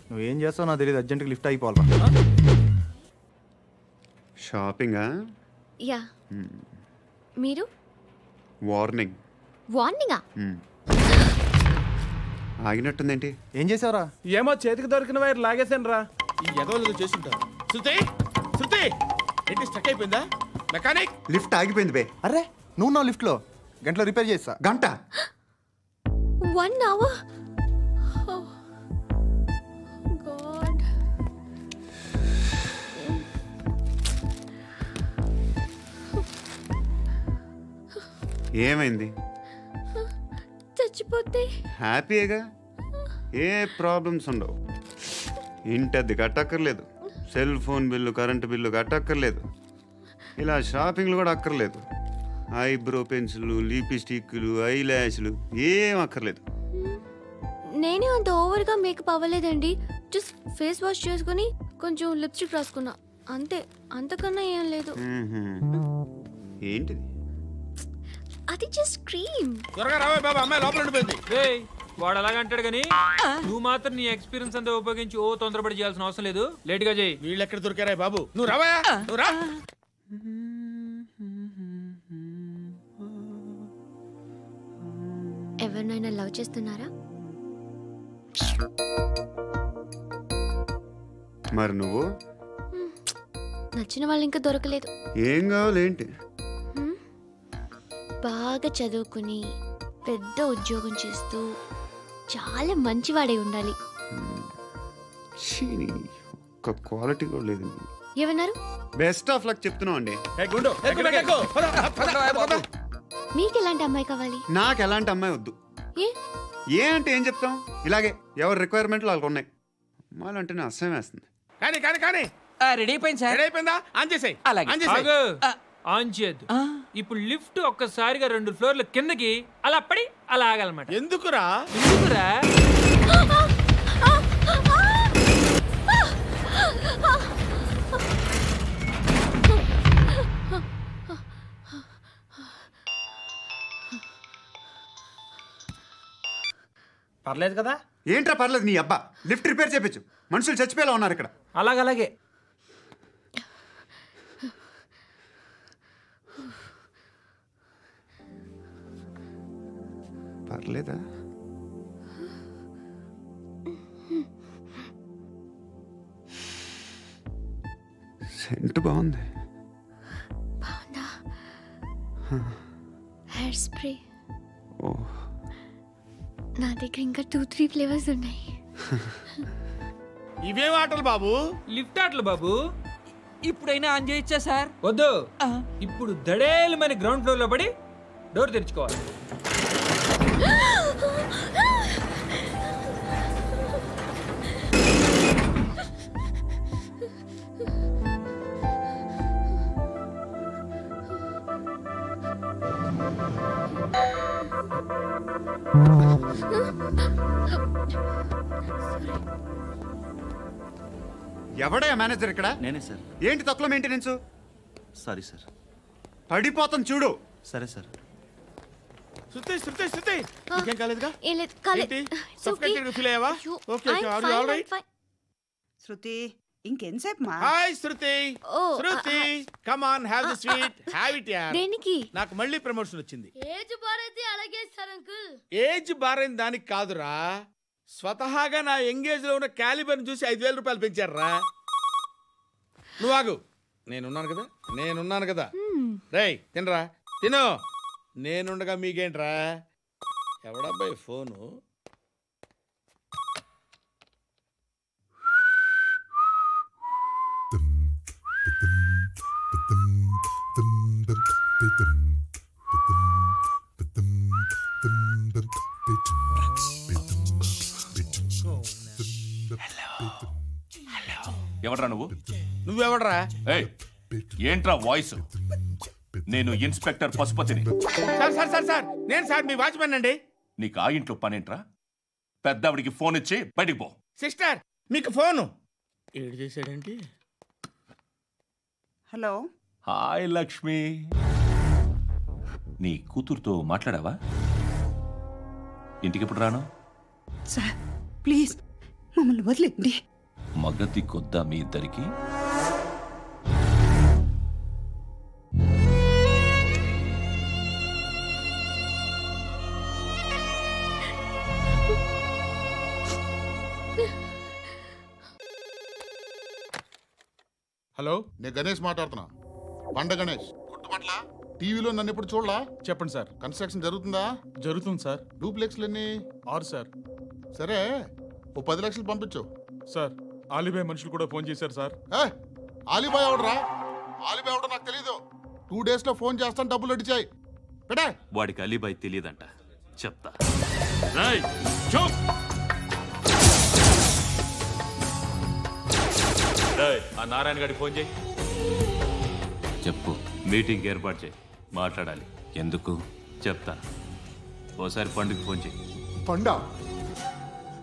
నువ్వేం చేస్తావు నాకు తెలియదు, అర్జెంట్గా లిఫ్ట్ అయిపోవాలి. షాపింగా? యా. మీరు? వార్నింగ్. వార్నింగా? ఆగినట్టుందేంటి? ఏం చేసావురా? ఏమో చేతికి దొరికిన వైర్ లాగేసాను రా. ఈ ఎగవలు చేస్తుంటారు. శృతి ఏంటి స్టక్ అయిపోయిందా? మెకానిక్ లిఫ్ట్ ఆగిపోయింది బే. అరే నువ్వు నా లిఫ్ట్ లో గంటలో రిపేర్ చేస్తా. గంట? 1 hour? Oh God. ఏమైంది? చచ్చిపోతే హ్యాపీగా, ఏ ప్రాబ్లమ్స్ ఉండవు. ఇంటి అద్దె కట్టక్కర్లేదు, cell phone bill, current bill కట్టక్కర్లేదు, ఇలా షాపింగ్లు కూడా అక్కర్లేదు. ఐబ్రో పెన్సిల్లు, లిప్స్టిక్లు, ఐ ల్యాష్లు ఏం అక్కర్లేదు. నేనే అంత ఓవర్గా మేకప్ అవ్వలేదండి. జస్ట్ ఫేస్ వాష్ చేసుకుని కొంచెం లిప్స్టిక్ రాసుకున్నా అంతే, అంతకన్నా ఏం లేదు. ఏంటిది? అది జస్ట్ క్రీమ్. త్వరగా రావే బాబా, అమ్మాయి లోపల ఉండిపోయింది. వాడు అలాగంటాడు కానీ నువ్వు మాత్రం నీ ఎక్స్పీరియన్స్ అంతా ఉపయోగించి తొందరపడి చేయాల్సిన అవసరం లేదు. లేట్ గా చేయి. వీళ్ళు ఎక్కడ దొరికారా బాబు? నువ్వు రావా, నువ్వు రా. ఎవరినైనా లవ్ చేస్తున్నారా? మరి నువ్వు? నచ్చిన వాళ్ళు ఇంకా దొరకలేదు. ఏం కావాలేంటి? బాగా చదువుకుని పెద్ద ఉద్యోగం చేస్తూ చాలా మంచివాడై ఉండాలి. ఒక్క క్వాలిటీ కూడా లేదు. ఏమన్నారు? బెస్ట్ ఆఫ్ లక్ చెప్తున్నావు అండి. మీకు ఎలాంటి అమ్మాయి కావాలి? నాకు ఎలాంటి అమ్మాయి వద్దు. ఏ అంటే ఏం చెప్తాం? ఇలాగే ఎవరి రిక్వైర్మెంట్లు వాళ్ళకు ఉన్నాయి. అమ్మాయిలు అంటేనే అసహ్యం వేస్తుంది. కానీ కానీ కానీ రెడీ అయిపోయింది సార్. రెడీ అయిపోయిందా? ఆన్ చేసేయ్. ఆన్ చేయద్దు. ఇప్పుడు లిఫ్ట్ ఒక్కసారిగా 2 ఫ్లోర్ల కిందకి అలా పడి అలా ఆగాలన్నమాట. ఎందుకురా? పర్లేదు కదా? ఏంట్రా పర్లేదు నీ అబ్బా. లిఫ్ట్ రిపేర్ చేయించు, మనుషులు చచ్చిపోయేలా ఉన్నారు ఇక్కడ. అలాగే పర్లేదా? సెంట్ బాగుంది. బాగుందా? Hair spray. ఓ, నా దగ్గర ఇంకా 2-3 ఫ్లేవర్స్ ఉన్నాయి. ఇవేం ఆటలు బాబు? లిఫ్ట్ ఆటలు బాబు. ఇప్పుడైనా ఆన్ చేయొచ్చా సార్? వద్దు, ఇప్పుడు దడేలమని గ్రౌండ్ ఫ్లోర్ లో పడి డోర్ తెరుచుకోవాలి. ఎవడయ్యా మేనేజర్ ఇక్కడ? నేనే సార్. ఏంటి తక్కువ మెయింటెనెన్స్? Sorry sir. పడిపోతాం చూడు. సరే సార్. శృతి శృతి శృతి ఇంకేం కాలేదుగా? ఏం లేదు, కాలేదు. ఏంటి? Suffocated గా ఫీల్ అయ్యావా? Okay okay, are you all right? Shruti ఇంకెంతసేపు మా hi Shruti. Shruti come on, have the sweet, have it యార్. దేనికి? నాకు మళ్ళీ ప్రమోషన్ వచ్చింది. ఏజ్ బారైతే అలాగే సార్ అంకుల్. ఏజ్ బారైన దానికి కాదురా, స్వతహాగా నా ఎంగేజ్ లో ఉన్న క్యాలిబర్ చూసి 5,000 రూపాయలు పెంచారా. నువ్వు ఆగు, నేనున్నాను కదా. రేయ్ తినరా, తిను. నేనుండగా మీకేంట్రా? ఎవడబ్బాయి ఫోను? ఎవడ్రా నువ్వు? నువ్వెవడ్రా? ఏయ్, ఏంట్రా వాయిస్? నేను ఇన్స్పెక్టర్ పశుపతిని. సార్ నేను సార్ మీ వాచ్మెన్ అండి. నీకు ఆ ఇంట్లో పనేంట్రా? పెద్దవిడికి ఫోన్ ఇచ్చి బయటికి పో. సిస్టర్ మీకు ఫోను. ఏడు చేశాడేంటి? హలో. హాయ్ లక్ష్మి, నీ కూతురుతో మాట్లాడావా? ఇంటికి ఎప్పుడు రాను? సార్ ప్లీజ్ మమ్మల్ని వదిలేండి. మగతి కొద్దా మీ ఇద్దరికి? హలో, నేను గణేష్ మాట్లాడుతున్నా. బండ గణేష్ గుర్తుపట్ల? టీవీలో నన్ను ఎప్పుడు చూడలా? చెప్పండి సార్. కన్స్ట్రక్షన్ జరుగుతుందా? జరుగుతుంది సార్. డూప్లెక్స్లు ఎన్ని? 6 సార్. సరే, ఓ 10 లక్షలు పంపించు. సార్, ఆలిబాయ్ మనుషులు కూడా ఫోన్ చేశారు సార్. ఆలిబాయ్ ఎవడరా? ఆలిబాయ్ ఎవడో నాకు తెలీదు. 2 days లో ఫోన్ చేస్తాను, డబ్బులు అడిచాయి. పెట్టే. వాడికి అలీబాయ్ తెలియదంట, చెప్తా. ఆ నారాయణ గారికి ఫోన్ చేయి. చెప్పు. మీటింగ్ ఏర్పాటు చేయి, మాట్లాడాలి. ఎందుకు? చెప్తా. ఓసారి పండుగ ఫోన్ చేయి. పండ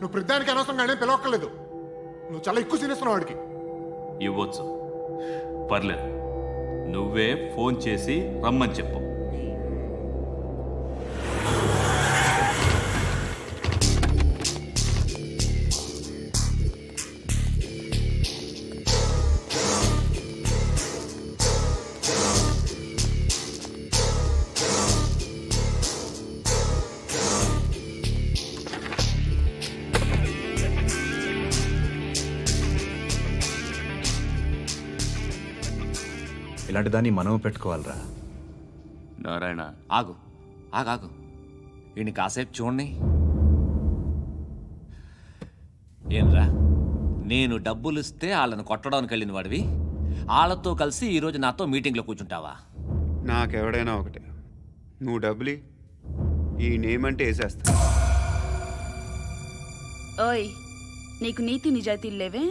నువ్వు ప్రతిదానికి అనవసరంగానే పిలవక్కర్లేదు. నువ్వు చాలా ఎక్కువ సీనిస్తున్నావు వాడికి. ఇవ్వచ్చు, పర్లేదు. నువ్వే ఫోన్ చేసి రమ్మని చెప్పు. ఇలాంటి దాన్ని మనం పెట్టుకోవాలరా. నారాయణ ఆగు ఆగాగు, ఈయన కాసేపు చూడండి. ఏంరా, నేను డబ్బులు ఇస్తే వాళ్ళని కొట్టడానికి వెళ్ళిన వాడివి, వాళ్ళతో కలిసి ఈరోజు నాతో మీటింగ్లో కూర్చుంటావా? నాకెవడైనా ఒకటే, నువ్వు డబ్బులి, ఈ నేమ్ అంటే వేసేస్తా. ఓయ్, నీకు నీతి నిజాయితీలు లేవే,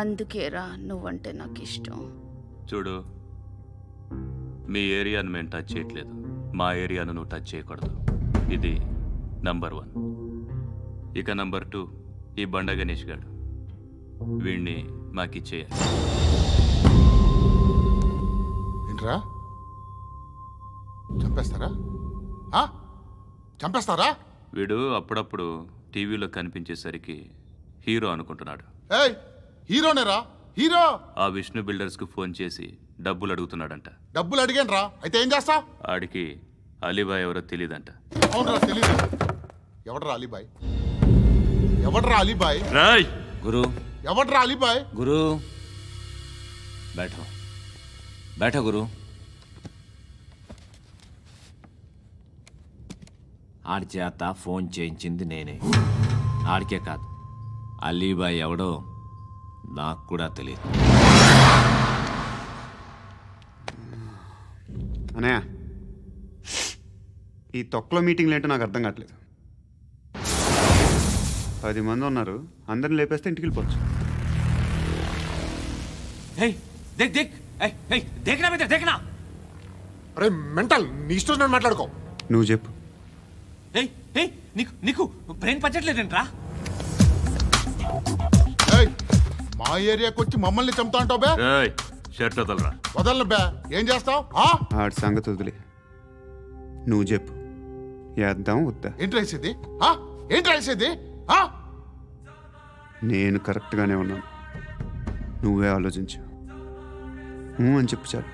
అందుకేరా నువ్వంటే నాకు ఇష్టం. చూడు, మీ ఏరియాను మేము టచ్ చేయట్లేదు, మా ఏరియాను నువ్వు టచ్ చేయకూడదు. ఇది నంబర్ 1. ఇక నంబర్ 2, ఈ బండ గణేష్ గారు, వీణ్ణి మాకిచ్చేయాలి. ఏంట్రా, చంపేస్తారా? చంపేస్తారా? వీడు అప్పుడప్పుడు టీవీలో కనిపించేసరికి హీరో అనుకుంటున్నాడు. ఏయ్, హీరోనేరా, హీరో. ఆ విష్ణు బిల్డర్స్ కు ఫోన్ చేసి డబ్బులు అడుగుతున్నాడంట. డబ్బులు అడిగాను రా, అయితే ఏం చేస్తా? ఆడికి అలీబాయ్ ఎవరో తెలీదంట. అవునరా, తెలీదు. ఎవడరా అలీబాయ్? ఎవడరా అలీబాయ్? రాయ్ గురు, ఎవడరా అలీబాయ్? గురు బైఠో బైఠో గురు. ఆడి చేత ఫోన్ చేయించింది నేనే. ఆడికే కాదు, అలీబాయ్ ఎవడో నాకు కూడా తెలియదు. అనయ్య, ఈ తొక్కలో మీటింగ్లు ఏంటో నాకు అర్థం కావట్లేదు. 10 మంది ఉన్నారు, అందరిని లేపేస్తే ఇంటికి వెళ్ళిపోవచ్చు. అరే మెంటల్, నీ ఇష్టం నేను మాట్లాడుకో. నువ్వు చెప్పు. నీకు బ్రెయిన్ పచ్చట్లేదంట్రా? మా ఏరియాకి వచ్చి మమ్మల్ని చంపుతా అంటావు బే. షర్ట్ వదలరా. వదలను బే. ఏం చేస్తావు? ఆడి సంగతి వదిలే, నువ్వు చెప్పు. వేద్దాం వద్దా? ఏంటి రాసేది? ఏంటి రాసేది? నేను కరెక్ట్గానే ఉన్నాను, నువ్వే ఆలోచించు. అని చెప్పు చాలు.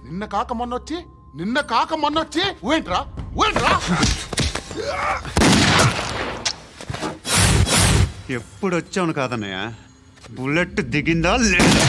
నిన్న కాక మొన్నొచ్చి ఊయంట్రా. ఎప్పుడు వచ్చావును కాదన్నయ్య, బుల్లెట్ దిగిందా లేదా?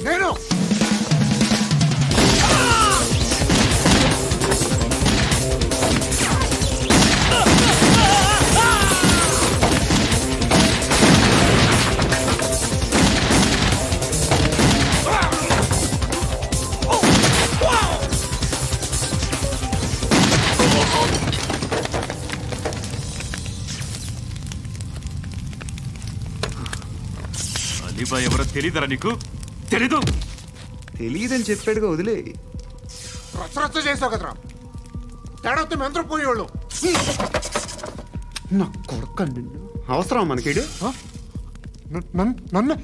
నేను అలీబాయ్ ఎవరో తెలీదరా నీకు? తెలీదు. తెలియదని చెప్పాడుగా, వదిలే. రచ్చ చేసావు కదరా, తేడా వస్తే మెంతరం పోయేవాళ్ళు. నా కొడుకు అవసరం మనకి. నన్ను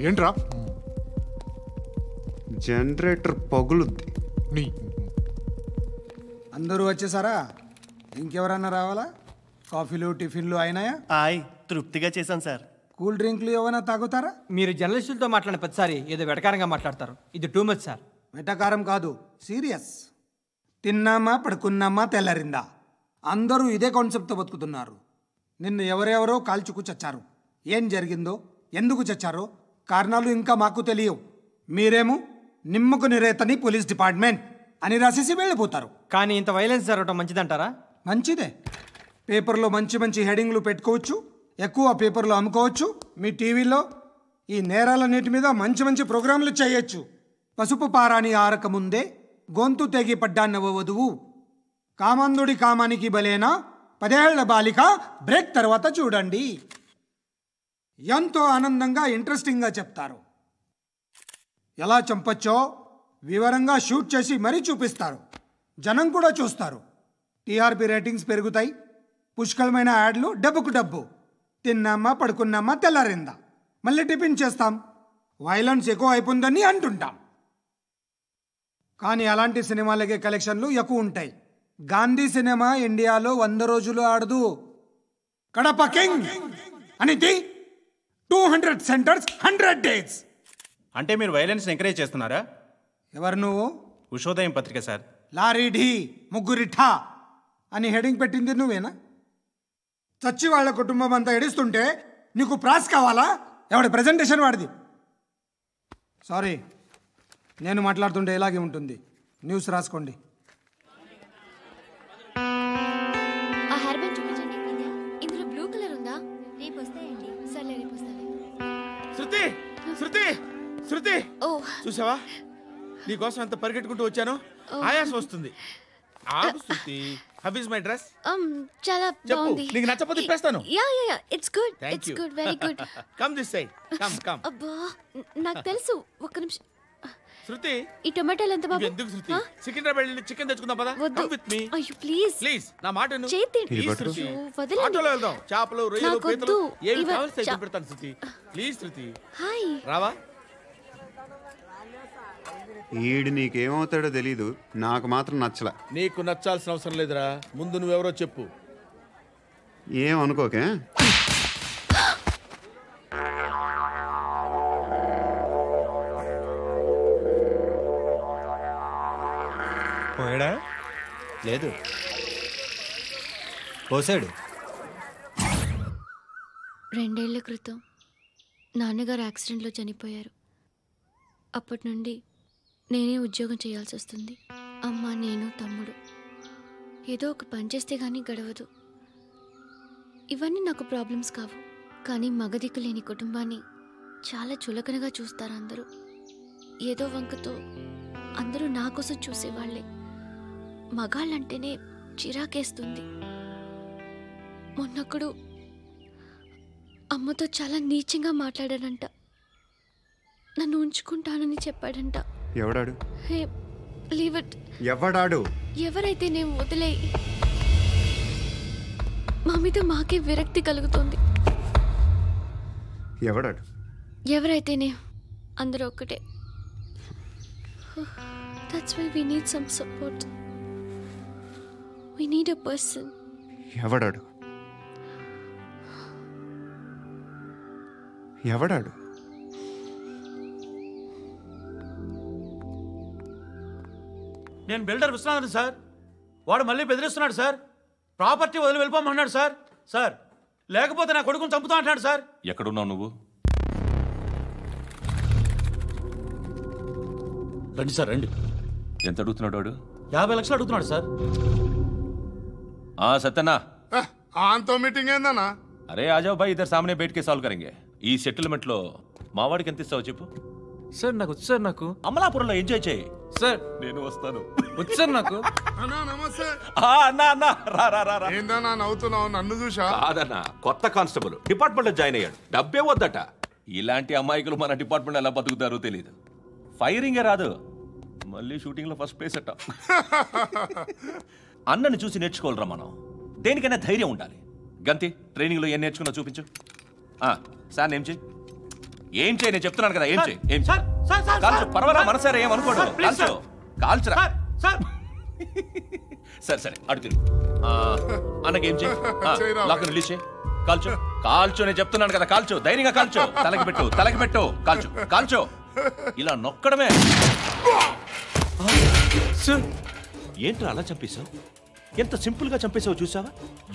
ఏంట్రా? జనరేటర్ పగులుద్ది. అందరూ వచ్చేసారా? ఇంకెవరన్నా రావాలా? కాఫీలు టిఫిన్లు అయినాయా? తృప్తిగా చేశాను సార్. కూల్ డ్రింక్లు ఏమైనా తాగుతారా? మీరు జర్నలిస్టులతో మాట్లాడిన ప్రతిసారి ఏదో వెటకారంగా మాట్లాడతారు. ఇది టూ మచ్ సార్. వెటకారం కాదు, సీరియస్. తిన్నామా పడుకున్నామా తెల్లరిందా, అందరూ ఇదే కాన్సెప్ట్తో బతుకుతున్నారు. నిన్ను ఎవరెవరో కాల్చుకు చచ్చారు. ఏం జరిగిందో, ఎందుకు చచ్చారో కారణాలు ఇంకా మాకు తెలియవు. మీరేమో నిమ్మకు నిరేతని పోలీస్ డిపార్ట్మెంట్ అని రాసేసి వెళ్ళిపోతారు. కానీ ఇంత వైలెన్స్ జరగడం మంచిదంటారా? మంచిదే. పేపర్లో మంచి మంచి హెడింగ్లు పెట్టుకోవచ్చు, ఎక్కువ పేపర్లు అమ్ముకోవచ్చు. మీ టీవీలో ఈ నేరాలన్నిటి మీద మంచి మంచి ప్రోగ్రాంలు చేయొచ్చు. పసుపు పారాని ఆరక ముందే గొంతు తెగి పడ్డాన్నవ వధువు, కామందుడి కామానికి బలేనా 10 ఏళ్ల బాలిక బ్రేక్ తర్వాత చూడండి. ఎంతో ఆనందంగా ఇంట్రెస్టింగ్గా చెప్తారు. ఎలా చంపచ్చో వివరంగా షూట్ చేసి మరీ చూపిస్తారు. జనం కూడా చూస్తారు. టీఆర్పీ రేటింగ్స్ పెరుగుతాయి. పుష్కలమైన యాడ్లు, డబ్బుకు డబ్బు. తిన్నామా పడుకున్నామా తెల్లారిందా, మళ్ళీ టిఫిన్ చేస్తాం. వైలెన్స్ ఎక్కువ అయిపోయిందని అంటుంటాం. కానీ అలాంటి సినిమాలకే కలెక్షన్లు ఎక్కువ ఉంటాయి. గాంధీ సినిమా ఇండియాలో 100 రోజులు ఆడదు. కడప కింగ్ అనేది 200 సెంటర్స్ 100 days. అంటే మీరు వైలెన్స్ ఎంకరేజ్ చేస్తున్నారా? ఎవరు నువ్వు? ఉషోదయం పత్రిక సార్. లారీ ఢీ ముగ్గురిఠా అని హెడింగ్ పెట్టింది నువ్వేనా? చచ్చి వాళ్ళ కుటుంబం అంతా ఎడుస్తుంటే నీకు ప్రాస్ కావాలా? ఎవడి ప్రెజెంటేషన్ వాడిది. సారీ, నేను మాట్లాడుతుంటే ఇలాగే ఉంటుంది. న్యూస్ రాసుకోండి. ఆ హెయిర్ బ్యాండ్ చూపించండి. ఇందులో బ్లూ కలర్ ఉందా? రేపు వస్తాయండి. సర్లే, రేపు వస్తాలే. శృతి శృతి శృతి, చూసావా నీకోసం ఎంత పరిగెట్టుకుంటూ వచ్చాను. ఆయాసం వస్తుంది. ఆగు Shruti. How is my dress? చాలా బాగుంది. నీకు నచ్చకపోతే తిప్పేస్తాను. Yeah it's good. It's good, very good. Come this side. Come. అబ్బా, నాకు తెలుసు. ఒక్క నిమిషం. శృతి, ఈ టొమాటోలు ఎంత బాబు? ఎందుకు శృతి? సికింద్రాబాద్ వెళ్ళి చికెన్ తెచ్చుకుందాం పద. Come with me. అయ్యో ప్లీజ్ నా మాట విను. ప్లీజ్ శృతి, వదలండి. ఆటోలో వెళ్దాం. చేపలు, రొయ్యలు, పీతలు ఏవి కావాలి సైకిల్ పెడతాను శృతి. Please Shruti. హాయ్. రావా? ఈడు నీకేమవుతాడో తెలీదు, నాకు మాత్రం నచ్చలా. నీకు నచ్చాల్సిన అవసరం లేదురా, ముందు నువ్వెవరో చెప్పు. ఏం అనుకోకే. పోయాడా? లేదు, పోసాడు. 2 ఏళ్ల క్రితం నాన్నగారు యాక్సిడెంట్లో చనిపోయారు. అప్పటి నుండి నేనే ఉద్యోగం చేయాల్సి వస్తుంది. అమ్మ, నేను, తమ్ముడు ఏదో ఒక పని చేస్తే కానీ గడవదు. ఇవన్నీ నాకు ప్రాబ్లమ్స్ కావు, కానీ మగదిక్కు లేని కుటుంబాన్ని చాలా చులకనగా చూస్తారు అందరూ. ఏదో వంకతో అందరూ నా కోసం చూసేవాళ్లే. మగాళ్ళంటేనే చిరాకేస్తుంది. మొన్నొక్కడు అమ్మతో చాలా నీచంగా మాట్లాడాడంట. నన్ను ఉంచుకుంటానని చెప్పాడంట. ఎవడాడు? హే, లీవ్ ఇట్. ఎవడాడు? ఎవరైతే నేను వదిలేయి. మా మీద మాకే విరక్తి కలుగుతుంది. ఎవడాడు? ఎవరైతేనే అందరూ ఒక్కటే. That's why we need some support. We need a person. ఎవడాడు? ఎవడాడు? నేను బిల్డర్ విశ్వనాథన్ సార్. వాడు మళ్ళీ బెదిరిస్తున్నాడు సార్. ప్రాపర్టీ వదిలి వెళ్ళిపోమన్నాడు సార్. సార్, లేకపోతే నా కొడుకుని చంపుతా అంటున్నాడు సార్. ఎక్కడున్నావు నువ్వు? రండి సార్, రండి. ఎంత అడుగుతున్నాడు వాడు? 50 లక్షలు అడుగుతున్నాడు సార్. సత్యన్నా, ఆంతో మీటింగ్ ఏందన్నా? అరే ఆజావ్ భాయ్, ఇద్దరు సామనే బయటకే సాల్వ్ కరెంగే. ఈ సెటిల్మెంట్ లో మావాడికి ఎంత ఇస్తావు చెప్పు. సార్ నాకు వచ్చు సార్. నాకు అమలాపురంలో ఎంజాయ్ చేయి సార్. నేను వస్తాను. వచ్చు సార్ నాకు. అన్నా నమస్తే. అన్నా రా రా రా. ఏందన్నా నవ్వుతున్నావు? నన్ను చూసా? కాదన్నా, కొత్త కానిస్టేబుల్ డిపార్ట్మెంట్ లో జాయిన్ అయ్యాడు. డబ్బే వద్దట. ఇలాంటి అమాయకులు మన డిపార్ట్మెంట్ ఎలా బతుకుతారో తెలియదు. ఫైరింగే రాదు, మళ్ళీ షూటింగ్ లో ఫస్ట్ ప్లేస్ అట్ట. అన్నని చూసి నేర్చుకోవాలరా మనం. దేనికైనా ధైర్యం ఉండాలి. గంతి, ట్రైనింగ్ లో ఏం నేర్చుకున్నా చూపించు. సార్ ఏం చేయి, ఏం చేయి, నేను చెప్తున్నాను కదా. ఏం చేయి, ఏం కాల్చు. పర్వాలా, మనసారా ఏమనుకోడు. కాల్చు, కాల్చురా. సరే సరే, అడుగు. అన్నకేం చేయి, లాక్ రిలీజ్ చేయి. కాల్చు, కాల్చు. నేను చెప్తున్నాను కదా, కాల్చు. ధైర్యంగా కాల్చు. తలకి పెట్టు, తలకి పెట్టు. కాల్చు, కాల్చు. ఇలా నొక్కడమే. ఏంట్రా అలా చంపేశావు? ఎంత సింపుల్ గా చంపేశావు చూసావా?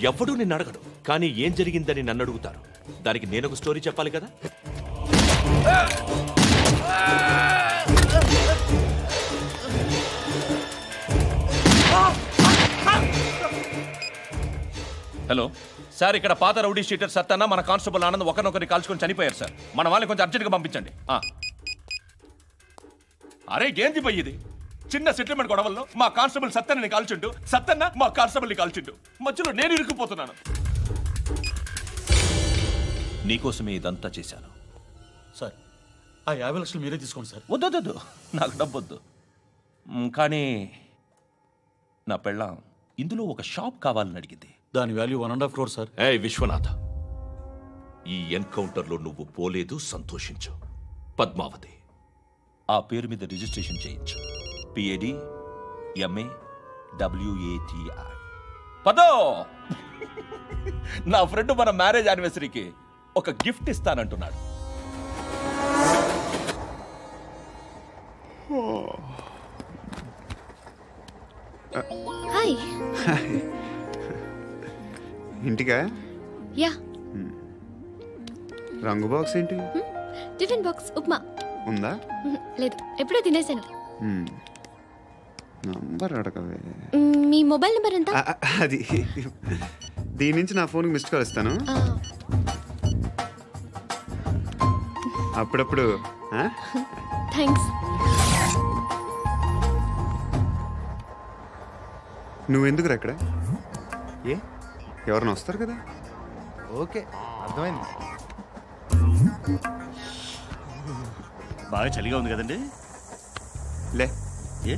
ఎవడూ నిన్ను అడగడు, కానీ ఏం జరిగిందని నన్ను అడుగుతారు. దానికి నేను ఒక స్టోరీ చెప్పాలి కదా. హలో సార్, ఇక్కడ పాత రౌడీ షీటర్ సత్తన్న, మన కానిస్టేబుల్ ఆనంద్ ఒకరినొకరిని కాల్చుకొని చనిపోయారు సార్. మన వాళ్ళని కొంచెం అర్జెంట్గా పంపించండి. అరే ఏంది పోయి ఇది? చిన్న సెటిల్మెంట్ గొడవల్లో మా కానిస్టేబుల్ సత్తన్నని కాల్చుండు, సత్తన్న మా కానిస్టేబుల్ని కాల్చుండు. మధ్యలో నేను ఇరుక్కుపోతున్నాను. నీకోసమే ఇదంతా చేశాను సార్. ఆ 50 లక్షలు మీరే తీసుకోండి సార్. వద్దొద్దు, నాకు డబ్బొద్దు. కానీ నా పెళ్ళాం ఇందులో ఒక షాప్ కావాలని అడిగింది. దాని వాల్యూ 1.5 crore సార్. ఏ విశ్వనాథ, ఈ ఎన్కౌంటర్లో నువ్వు పోలేదు, సంతోషించు. పద్మావతి ఆ పేరు మీద రిజిస్ట్రేషన్ చేయించు. PAD MA WATI. పదో, నా ఫ్రెండ్ మన మ్యారేజ్ యానివర్సరీకి ఒక గిఫ్ట్ ఇస్తానంటున్నాడు. హాయ్. ఇంటికా? యా. రంగు బాక్స్ ఏంటి? టిఫిన్ బాక్స్ ఉప్మా ఉందా? లేదు, ఎప్పుడో తినేసాను. నంబర్ అడగవే. మీ మొబైల్ నెంబర్ ఎంత? అది దీని నుంచి నా ఫోన్కి మిస్డ్ కాల్ ఇస్తాను. అప్పుడప్పుడు. థ్యాంక్స్. నువ్వెందుకురా ఇక్కడ? ఏ ఎవరైనా వస్తారు కదా. ఓకే, అర్థమైంది. బాగా చలిగా ఉంది కదండి. లే, ఏ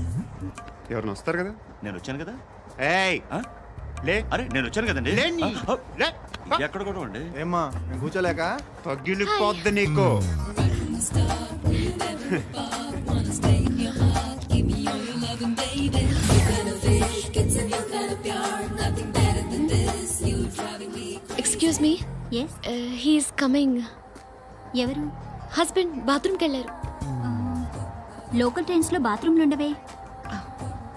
ఎవరైనా వస్తారు కదా. నేను వచ్చాను కదా. ఏయ్ లే. అరే నేను వచ్చాను కదండి. ఎక్కడ కూడా అండి. ఏమ్మా, నేను కూర్చోలేక తగ్గిలిపోద్ది నీకు. Excuse me yes he's coming. ఎవరు? హస్బెండ్ బాత్రూమ్కి వెళ్ళారు. లోకల్ ట్రైన్స్లో బాత్రూమ్లు ఉండవే.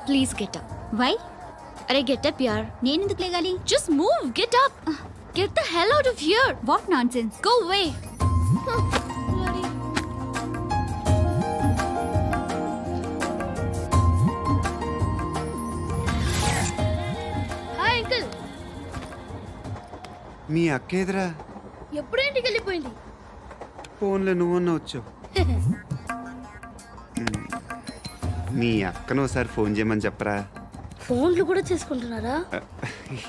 Please get up. వై? అరే గెట్ అప్ యార్. నేనెందుకు లేగాలి? Just move, get up. Get the hell out of here. What nonsense? Go away. Hi uncle. మీ అక్క ఎదురా? ఎప్పుడు ఇంటికి వెళ్ళిపోయింది? ఫోన్లో నువ్వన్నా వచ్చావు. మీ అక్కను ఒకసారి ఫోన్ చేయమని చెప్పరా. ఫోన్లు కూడా చేసుకుంటున్నారా?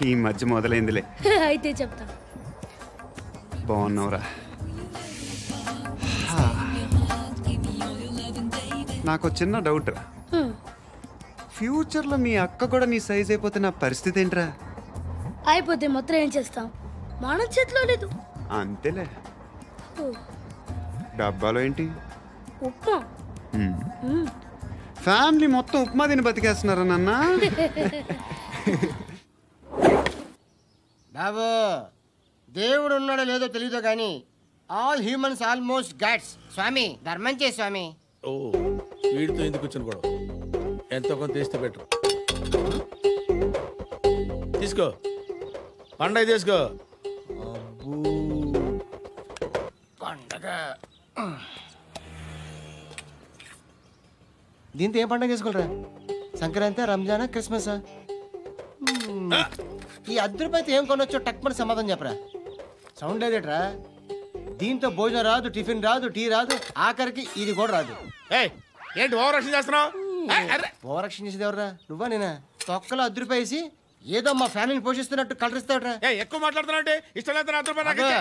ఈ మధ్య మొదలైందిలే. అయితే చెప్తా. బాగున్నావురా? నాకు చిన్న డౌట్ రా. ఫ్యూచర్లో మీ అక్క కూడా నీ సైజ్ అయిపోతే నా పరిస్థితి ఏంట్రా? అయిపోతే మొత్తం ఏం చేస్తాం? మన చేతిలో లేదు. అంతేలే. డబ్బాలో ఏంటి? ఉప్మా. ఫ్యామిలీ మొత్తం ఉప్మా తిని బతికేస్తున్నారా నాన్న? బాబు, దేవుడు ఉన్నాడో లేదో తెలియదు కానీ ఆల్ హ్యూమన్స్ ఆల్మోస్ట్ గాడ్స్. స్వామి ధర్మం చే స్వామి. ఓ వీడితో ఎందుకు వచ్చిన గొడవ? ఎంతో కొంత తీస్తే పెట్టు. తీసుకో, పండగ తీసుకో. పండగ దీంతో ఏం పండగ చేసుకోరా? సంక్రాంతి, రంజానా, క్రిస్మసా? ఈ రూపాయలతో ఏం కొనొచ్చో టక్మని సమాధానం చెప్పరా. సౌండ్ లేదేట్రా? దీంతో భోజనం రాదు, టిఫిన్ రాదు, టీ రాదు, ఆఖరికి ఇది కూడా రాదు. ఏంటి ఓవర్ రక్షణ చేస్తున్నావు? ఓవర్ రక్షణ చేసేది ఎవరా? నువ్వా నేనా? తొక్కలో రూపాయి వేసి ఏదో మా ఫ్యామిలీని పోషిస్తున్నట్టు కలరిస్తావుట్రా. ఎక్కువ మాట్లాడుతున్నావు అంటే ఇష్టం లేదు.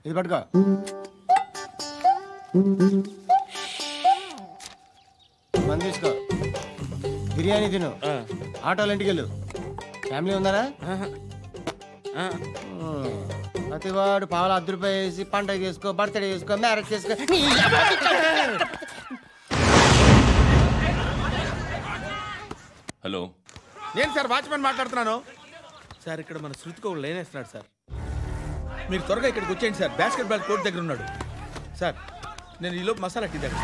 ఇది పట్టుకో. మంది తీసుకో, బిర్యానీ తిను, ఆటోలు ఇంటికి వెళ్ళు. ఫ్యామిలీ ఉన్నారా? ప్రతివాడు పావులు రూపాయలు వేసి పండగ చేసుకో, బర్త్డే చేసుకో, మ్యారేజ్ చేసుకో. హలో, నేను సార్ వాచ్మెన్ మాట్లాడుతున్నాను సార్. ఇక్కడ మన శృతికి ఒక లైన్ వేస్తున్నాడు సార్. మీరు త్వరగా ఇక్కడికి వచ్చేయండి సార్. బాస్కెట్ బాల్ కోర్ట్ దగ్గర ఉన్నాడు సార్. నేను ఈలోపు మసాలా టీ దగ్గర.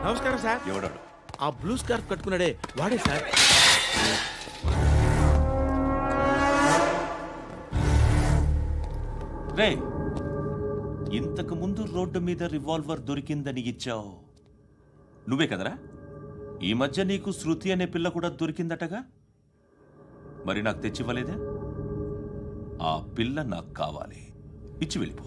నమస్కారం సార్. ఎవడాడు? ఆ బ్లూ స్కార్ఫ్ కట్టుకున్నాడే వాడే సార్. రే, ఇంతకు ముందు రోడ్డు మీద రివాల్వర్ దొరికిందని ఇచ్చావు నువ్వే కదరా? ఈ మధ్య నీకు శృతి అనే పిల్ల కూడా దొరికిందటగా? మరి నాకు తెచ్చివ్వలేదే? ఆ పిల్ల నాకు కావాలి, ఇచ్చి వెళ్ళిపో.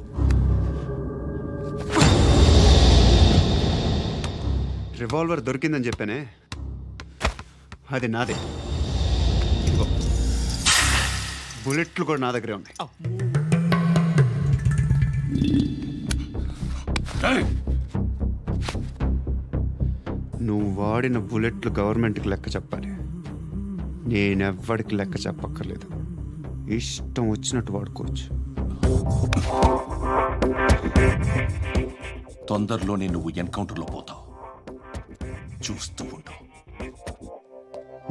రివాల్వర్ దొరికిందని చెప్పానే, అది నాదే. బుల్లెట్లు కూడా నా దగ్గరే ఉన్నాయి. నువ్వు వాడిన బుల్లెట్లు గవర్నమెంట్కి లెక్క చెప్పాలి. నేనెవ్వడికి లెక్క చెప్పక్కర్లేదు. ఇష్టం వచ్చినట్టు వాడుకోవచ్చు. తొందరలోనే నువ్వు ఎన్కౌంటర్లో పోతావు, చూస్తూ ఉండు.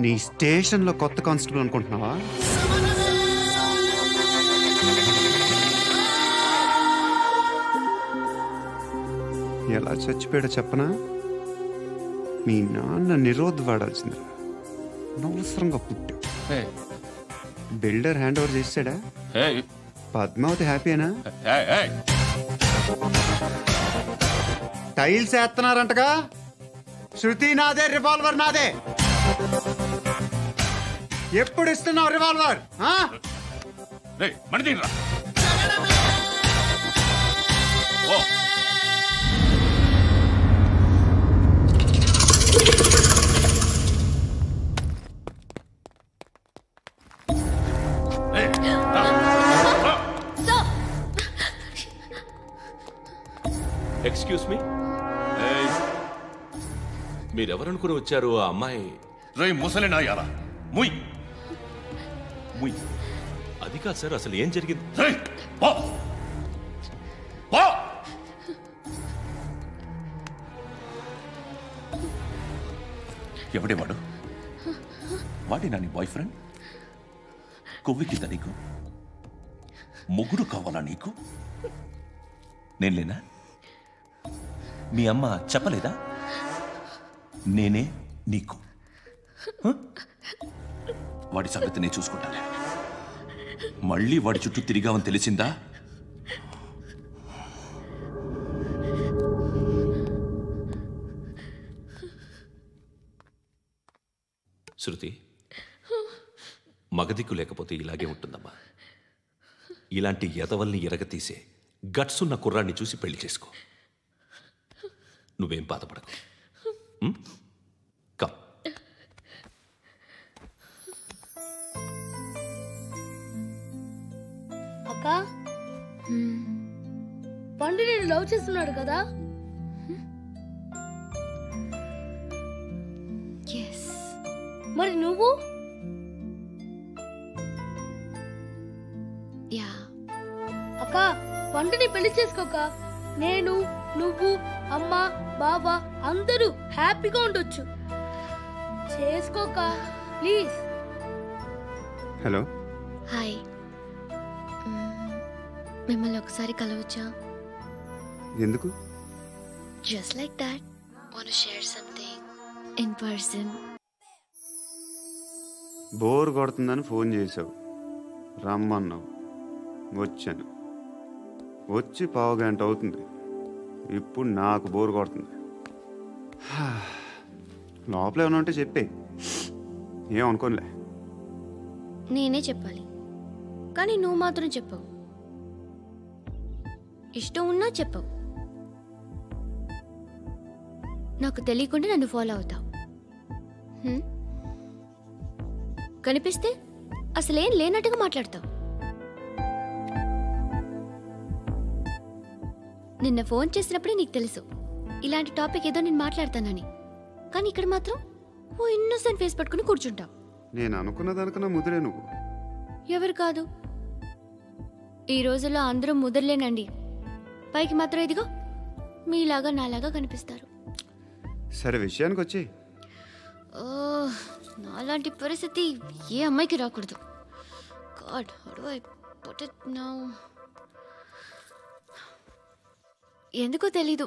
నీ స్టేషన్లో కొత్త కానిస్టేబుల్ అనుకుంటున్నావా? ఎలా చచ్చిపోయాడో చెప్పనా? మీ నాన్న నిరోధ్ వాడాల్సిందిరా. అనవసరంగా పుట్టావు. బిల్డర్ హ్యాండ్ ఓవర్ చేసాడా? పద్మావతి హ్యాపీనా? టైల్స్ వేస్తున్నారంటగా? శృతి నాదే, రివాల్వర్ నాదే. ఎప్పుడు ఇస్తున్నావు రివాల్వర్? ఎక్స్క్యూజ్ మీ, మీరెవరనుకుని వచ్చారు? ఆ అమ్మాయి రేయ్ ముసలి నాయాలా, ముయ్ ముయ్. అది కాదు సార్, అసలు ఏం జరిగింది? ఎవడేవాడు? వాడి నా నీ బాయ్ ఫ్రెండ్? కొవ్వికి నీకు మొగుడు కావాలా నీకు? నేను లేనా? మీ అమ్మ చెప్పలేదా? నేనే నీకు. వాడి సంగతి నేను చూసుకుంటాను. మళ్ళీ వాడి చుట్టూ తిరిగావని తెలిసిందా? శృతి, మగదిక్కు లేకపోతే ఇలాగే ఉంటుందమ్మా. ఇలాంటి ఎదవల్ని ఎరగతీసే గట్స్ ఉన్న కుర్రాన్ని చూసి పెళ్లి చేసుకో. నువ్వేం బాధపడకు. కమ్. అక్క, పండు నేను లవ్ చేస్తున్నాడు కదా? మరి నువ్వు? యా. అక్క, పండుని పెళ్లి చేసుకోక నేను, నువ్వు, అమ్మ, బావ అందరూ హ్యాపీగా ఉండొచ్చు. చేసుకోక ప్లీజ్. హలో. హాయ్. మిమ్మల్ని ఒకసారి కలవచ్చా? ఎందుకు? Just like that. Want to share something in person. Bore కొడుతుందని ఫోన్ చేసావు, రమ్మన్నావు, వచ్చాను. వచ్చి పావుగంట అవుతుంది. ఇప్పుడు నాకు బోర్ కొడుతుంది. లోపల ఏమైనా ఉంటే చెప్పే, ఏమనుకోనిలే. నేనే చెప్పాలి, కానీ నువ్వు మాత్రం చెప్పవు. ఇష్టం ఉన్నా చెప్పవు. నాకు తెలియకుండా నన్ను ఫాలో అవుతావు. కనిపిస్తే అసలేం లేనట్టుగా మాట్లాడతావు. నిన్న ఫోన్ చేసినప్పుడే నీకు తెలుసు ఇలాంటి టాపిక్ ఏదో నేను మాట్లాడతానని. కానీ ఇక్కడ మాత్రం ఓ ఇన్నోసెంట్ ఫేస్ పట్టుకుని కూర్చుంటావు. నేను అనుకున్న దానికన్నా ముదిరే నువ్వు. ఎవరు కాదు, ఈ రోజుల్లో అందరూ ముదరలేనండి. పైకి మాత్రం ఇదిగో మీలాగా నాలాగా కనిపిస్తారు. సరే విషయానికి వచ్చి. నాలాంటి పరిస్థితి ఏ అమ్మాయికి రాకూడదు. God, how do I put it now? ఎందుకో తెలీదు,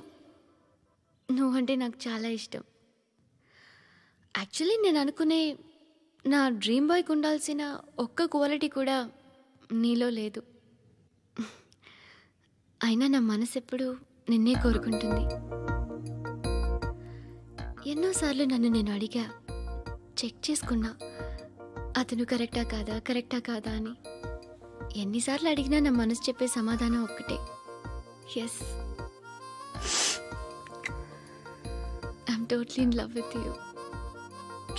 నువ్వంటే నాకు చాలా ఇష్టం. యాక్చువల్లీ నేను అనుకునే నా డ్రీమ్ బాయ్కి ఉండాల్సిన ఒక్క క్వాలిటీ కూడా నీలో లేదు. అయినా నా మనసు ఎప్పుడు నిన్నే కోరుకుంటుంది. ఎన్నోసార్లు నన్ను నేను అడిగా, చెక్ చేసుకున్నా అతను కరెక్టా కాదా అని. ఎన్నిసార్లు అడిగినా నా మనసు చెప్పే సమాధానం ఒక్కటే, yes, I'm totally in love with you.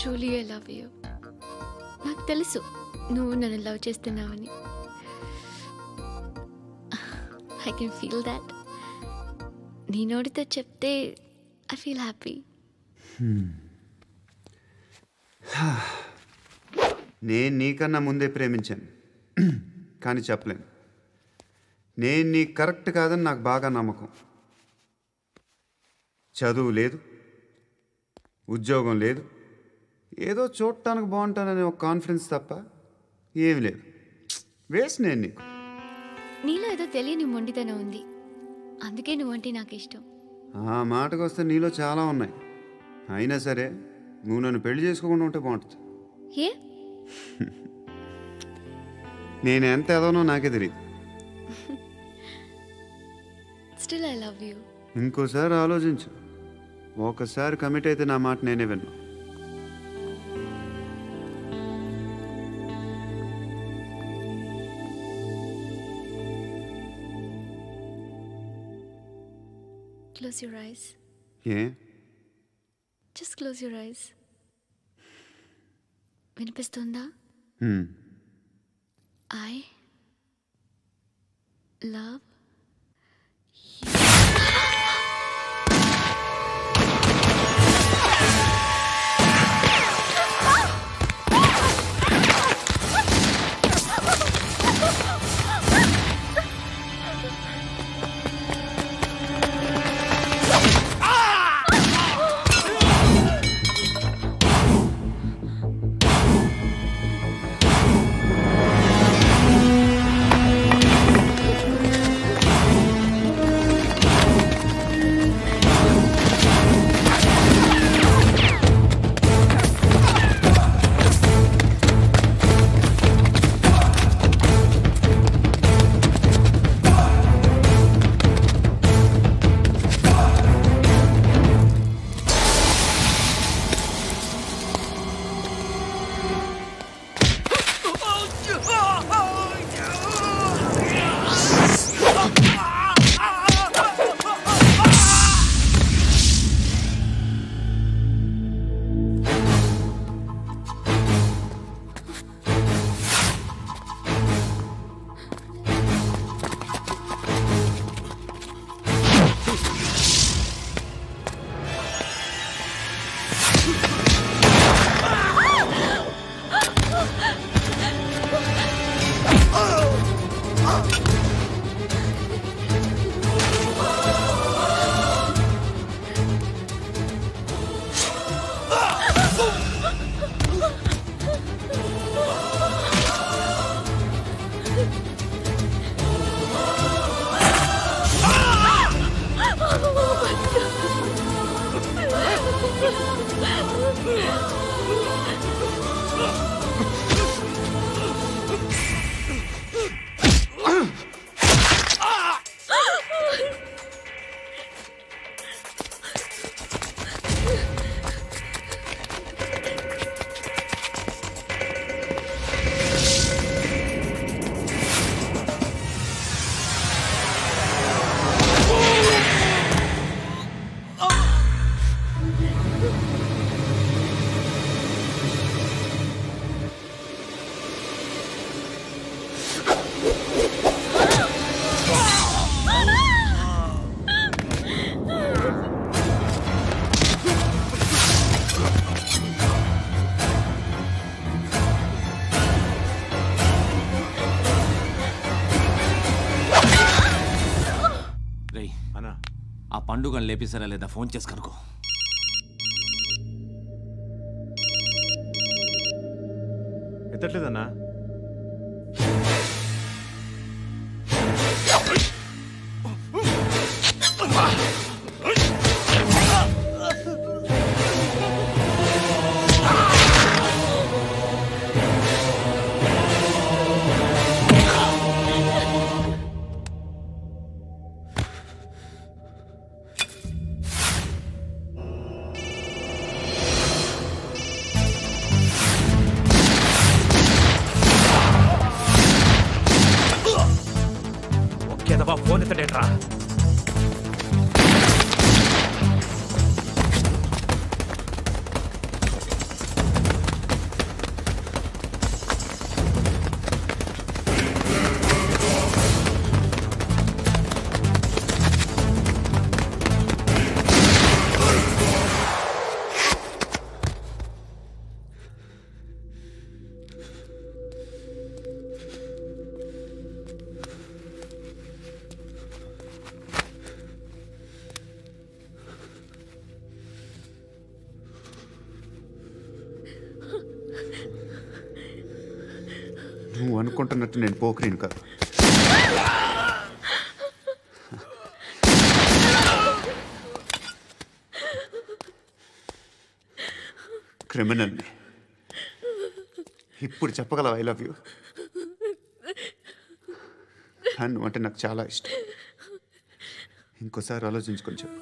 Truly I love you. నాకు తెలుసు నువ్వు నన్ను లవ్ చేస్తున్నావని. I can feel that. నీ నోటితో చెప్తే ఐ ఫీల్ హ్యాపీ. నేను నీకన్నా ముందే ప్రేమించాను, కానీ చెప్పలేను. నేను నీకు కరెక్ట్ కాదని నాకు బాగా నమ్మకం. చదువు లేదు, ఉద్యోగం లేదు, ఏదో చూడటానికి బాగుంటాననే ఒక కాన్ఫిడెన్స్ తప్ప ఏమి లేదు. వేస్ట్ నేను నీకు. నీలో ఏదో తెలియని మొండితనం ఉంది, అందుకే నువ్వంటే నాకు ఇష్టం. ఆ మాటకు వస్తే నీలో చాలా ఉన్నాయి. అయినా సరే నువ్వు నన్ను పెళ్లి చేసుకోకుండా ఉంటే బాగుంటుంది. ఏ? నేను ఎంత ఎదవనో నాకే తెలియదు. Still I love you. ఇంకోసారి ఆలోచించు. ఒకసారి కమిట్ అయితే నా మాట నేనే విన్నా. Close your eyes. A? Just close your eyes. వినిపిస్తుందా? I love you. పండుగను లేపేసారా లేదా ఫోన్ చేసి కనుకో. ఎత్తట్లేదన్నా. ఫోన్ ఎత్తడేట్రా. నువ్వు అనుకుంటున్నట్టు నేను పోకరీను కాదు. క్రిమినల్ని. ఇప్పుడు చెప్పగలవు ఐ లవ్ యూ. నువ్వు అంటే నాకు చాలా ఇష్టం. ఇంకోసారి ఆలోచించుకొని చెప్పు.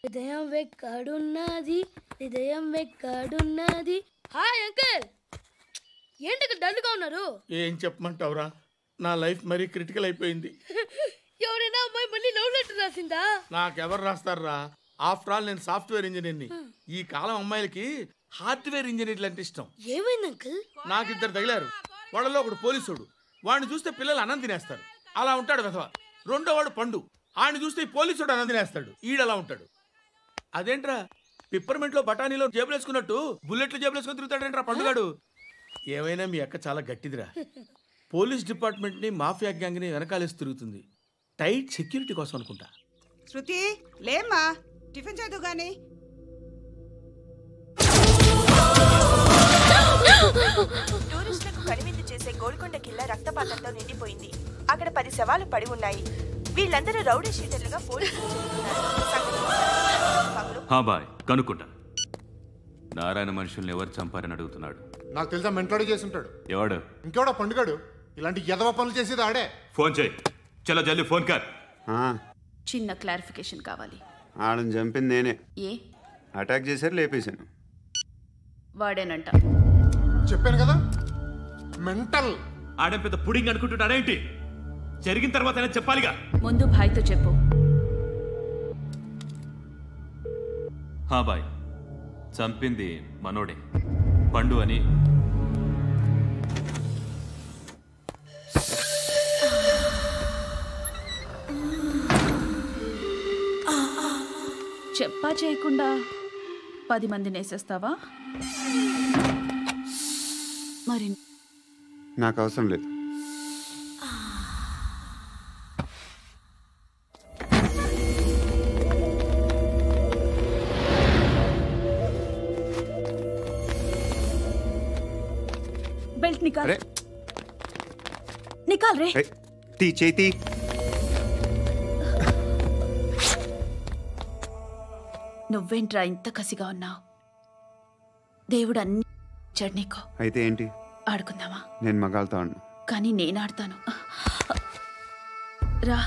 హృదయం వెక్కడున్నది, హృదయం వెక్కడున్నది. హాయ్ అంకుల్, ఏంటి డల్గా ఉన్నారు? ఏం చెప్పమంటావురా, నా లైఫ్ మరీ క్రిటికల్ అయిపోయింది. ఎవరైనా అమ్మాయి మళ్ళీ లవ్ లెటర్ రాసిందా? నాకెవరు రాస్తారా? ఆఫ్టర్ ఆల్ నేను సాఫ్ట్వేర్ ఇంజనీర్ని. ఈ కాలం అమ్మాయిలకి హార్డ్వేర్ ఇంజనీర్లు అంటే ఇష్టం. ఏమైంది అంకుల్? నాకు ఇద్దరు తగిలారు. వాళ్ళలో ఒకడు పోలీసుడు. వాడిని చూస్తే పిల్లలు అన్నం తినేస్తారు, అలా ఉంటాడు వెధవ. రెండో వాడు పండు. ఆయన చూస్తే ఈ పోలీసుడు అన్నం తినేస్తాడు, ఈడలా ఉంటాడు. అదేంట్రా పిప్పర్మెంట్లో బఠానీలో జేబులు వేసుకున్నట్టు బుల్లెట్లు జేబులు వేసుకుని తిరుగుతాడేంట్రా పండుగాడు. ఏమైనా మీ అక్క చాలా గట్టిదిరా. పోలీస్ డిపార్ట్మెంట్ని మాఫియా గ్యాంగ్ని వెనకాలేసి తిరుగుతుంది. టైట్ సెక్యూరిటీ కోసం అనుకుంటా. శృతి లేమ్మా, టిఫిన్ చేద్దు గాని. టూరిస్టులకు కనువిందు చేసే గోల్కొండ కిల్లా రక్తపాతంతో నిండిపోయింది. అక్కడ 10 శవాలు పడి ఉన్నాయి. వీళ్ళందరూ రౌడీ షీటర్లుగా పోలీసులు బాయ్ కనుక్కుంటా. నారాయణ మనుషుల్ని ఎవరు చంపారని అడుగుతున్నాడు. నాకు తెలుసా మెంటోడి చేసి ఉంటాడు. ఎవడు? ఇంకెవడా పండుగాడు. ఇలాంటి ఎదవ పనులు చేసేది ఆడే. ఫోన్ చేయి. చలో జల్దీ ఫోన్ కర్. చిన్న క్లారిఫికేషన్ కావాలి. ఆడని చంపింది నేనే. ఏ అటాక్ చేశారు, లేపేశాను. వాడేనంట. చెప్పాను కదా, మెంటల్. ఆడే పెద్ద పుడింగ్ అనుకుంటున్నాడేంటి? జరిగిన తర్వాత అయినా చెప్పాలిగా. ముందు భాయ్తో చెప్పు. హా బాయ్, చంపింది మనోడే, పండు అని. చెప్పా చేయకుండా 10 మందిని వేసేస్తావా? మరి నాకు అవసరం లేదు. बेल्ट निकाल। निकाल रे। ती चेती। నువ్వేంట్రా ఇంత కసిగా ఉన్నావు? దేవుడు అన్ని ఇచ్చాడు నీకు. అయితే ఏంటి? ఆడుకుందామా? నేను మగాళ్ళతో ఆడను. కానీ నేను ఆడతాను. రా.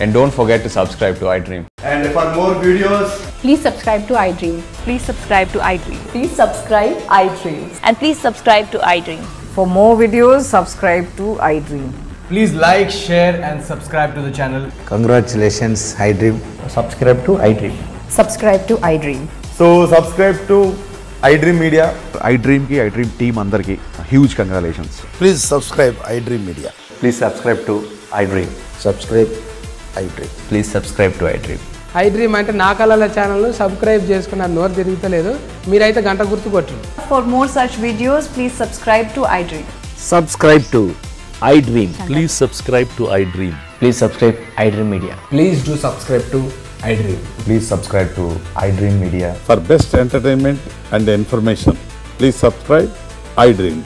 And don't forget to subscribe to iDream. And for more videos, please subscribe to iDream. Please subscribe to iDream. Please subscribe iDream. And please subscribe to iDream. For more videos, subscribe to iDream. Please like, share and subscribe to the channel. Congratulations, iDream. Subscribe to iDream. Subscribe to iDream. so subscribe to iDream Media. iDream ki iDream team andarki huge congratulations. Please subscribe iDream Media. Please subscribe to iDream. Subscribe iDream. Please subscribe to iDream. iDream అంటే నా కళల channel subscribe చేసుకున్న నోరు తిరుగుతలేదు. మీరైతే గంట గుర్తు కొట్టండి. For more such videos, please subscribe to iDream. Subscribe to iDream. Please subscribe to iDream. Please subscribe iDream Media. Please do subscribe to iDream. Please subscribe to iDream Media. For best entertainment and information, please subscribe iDream.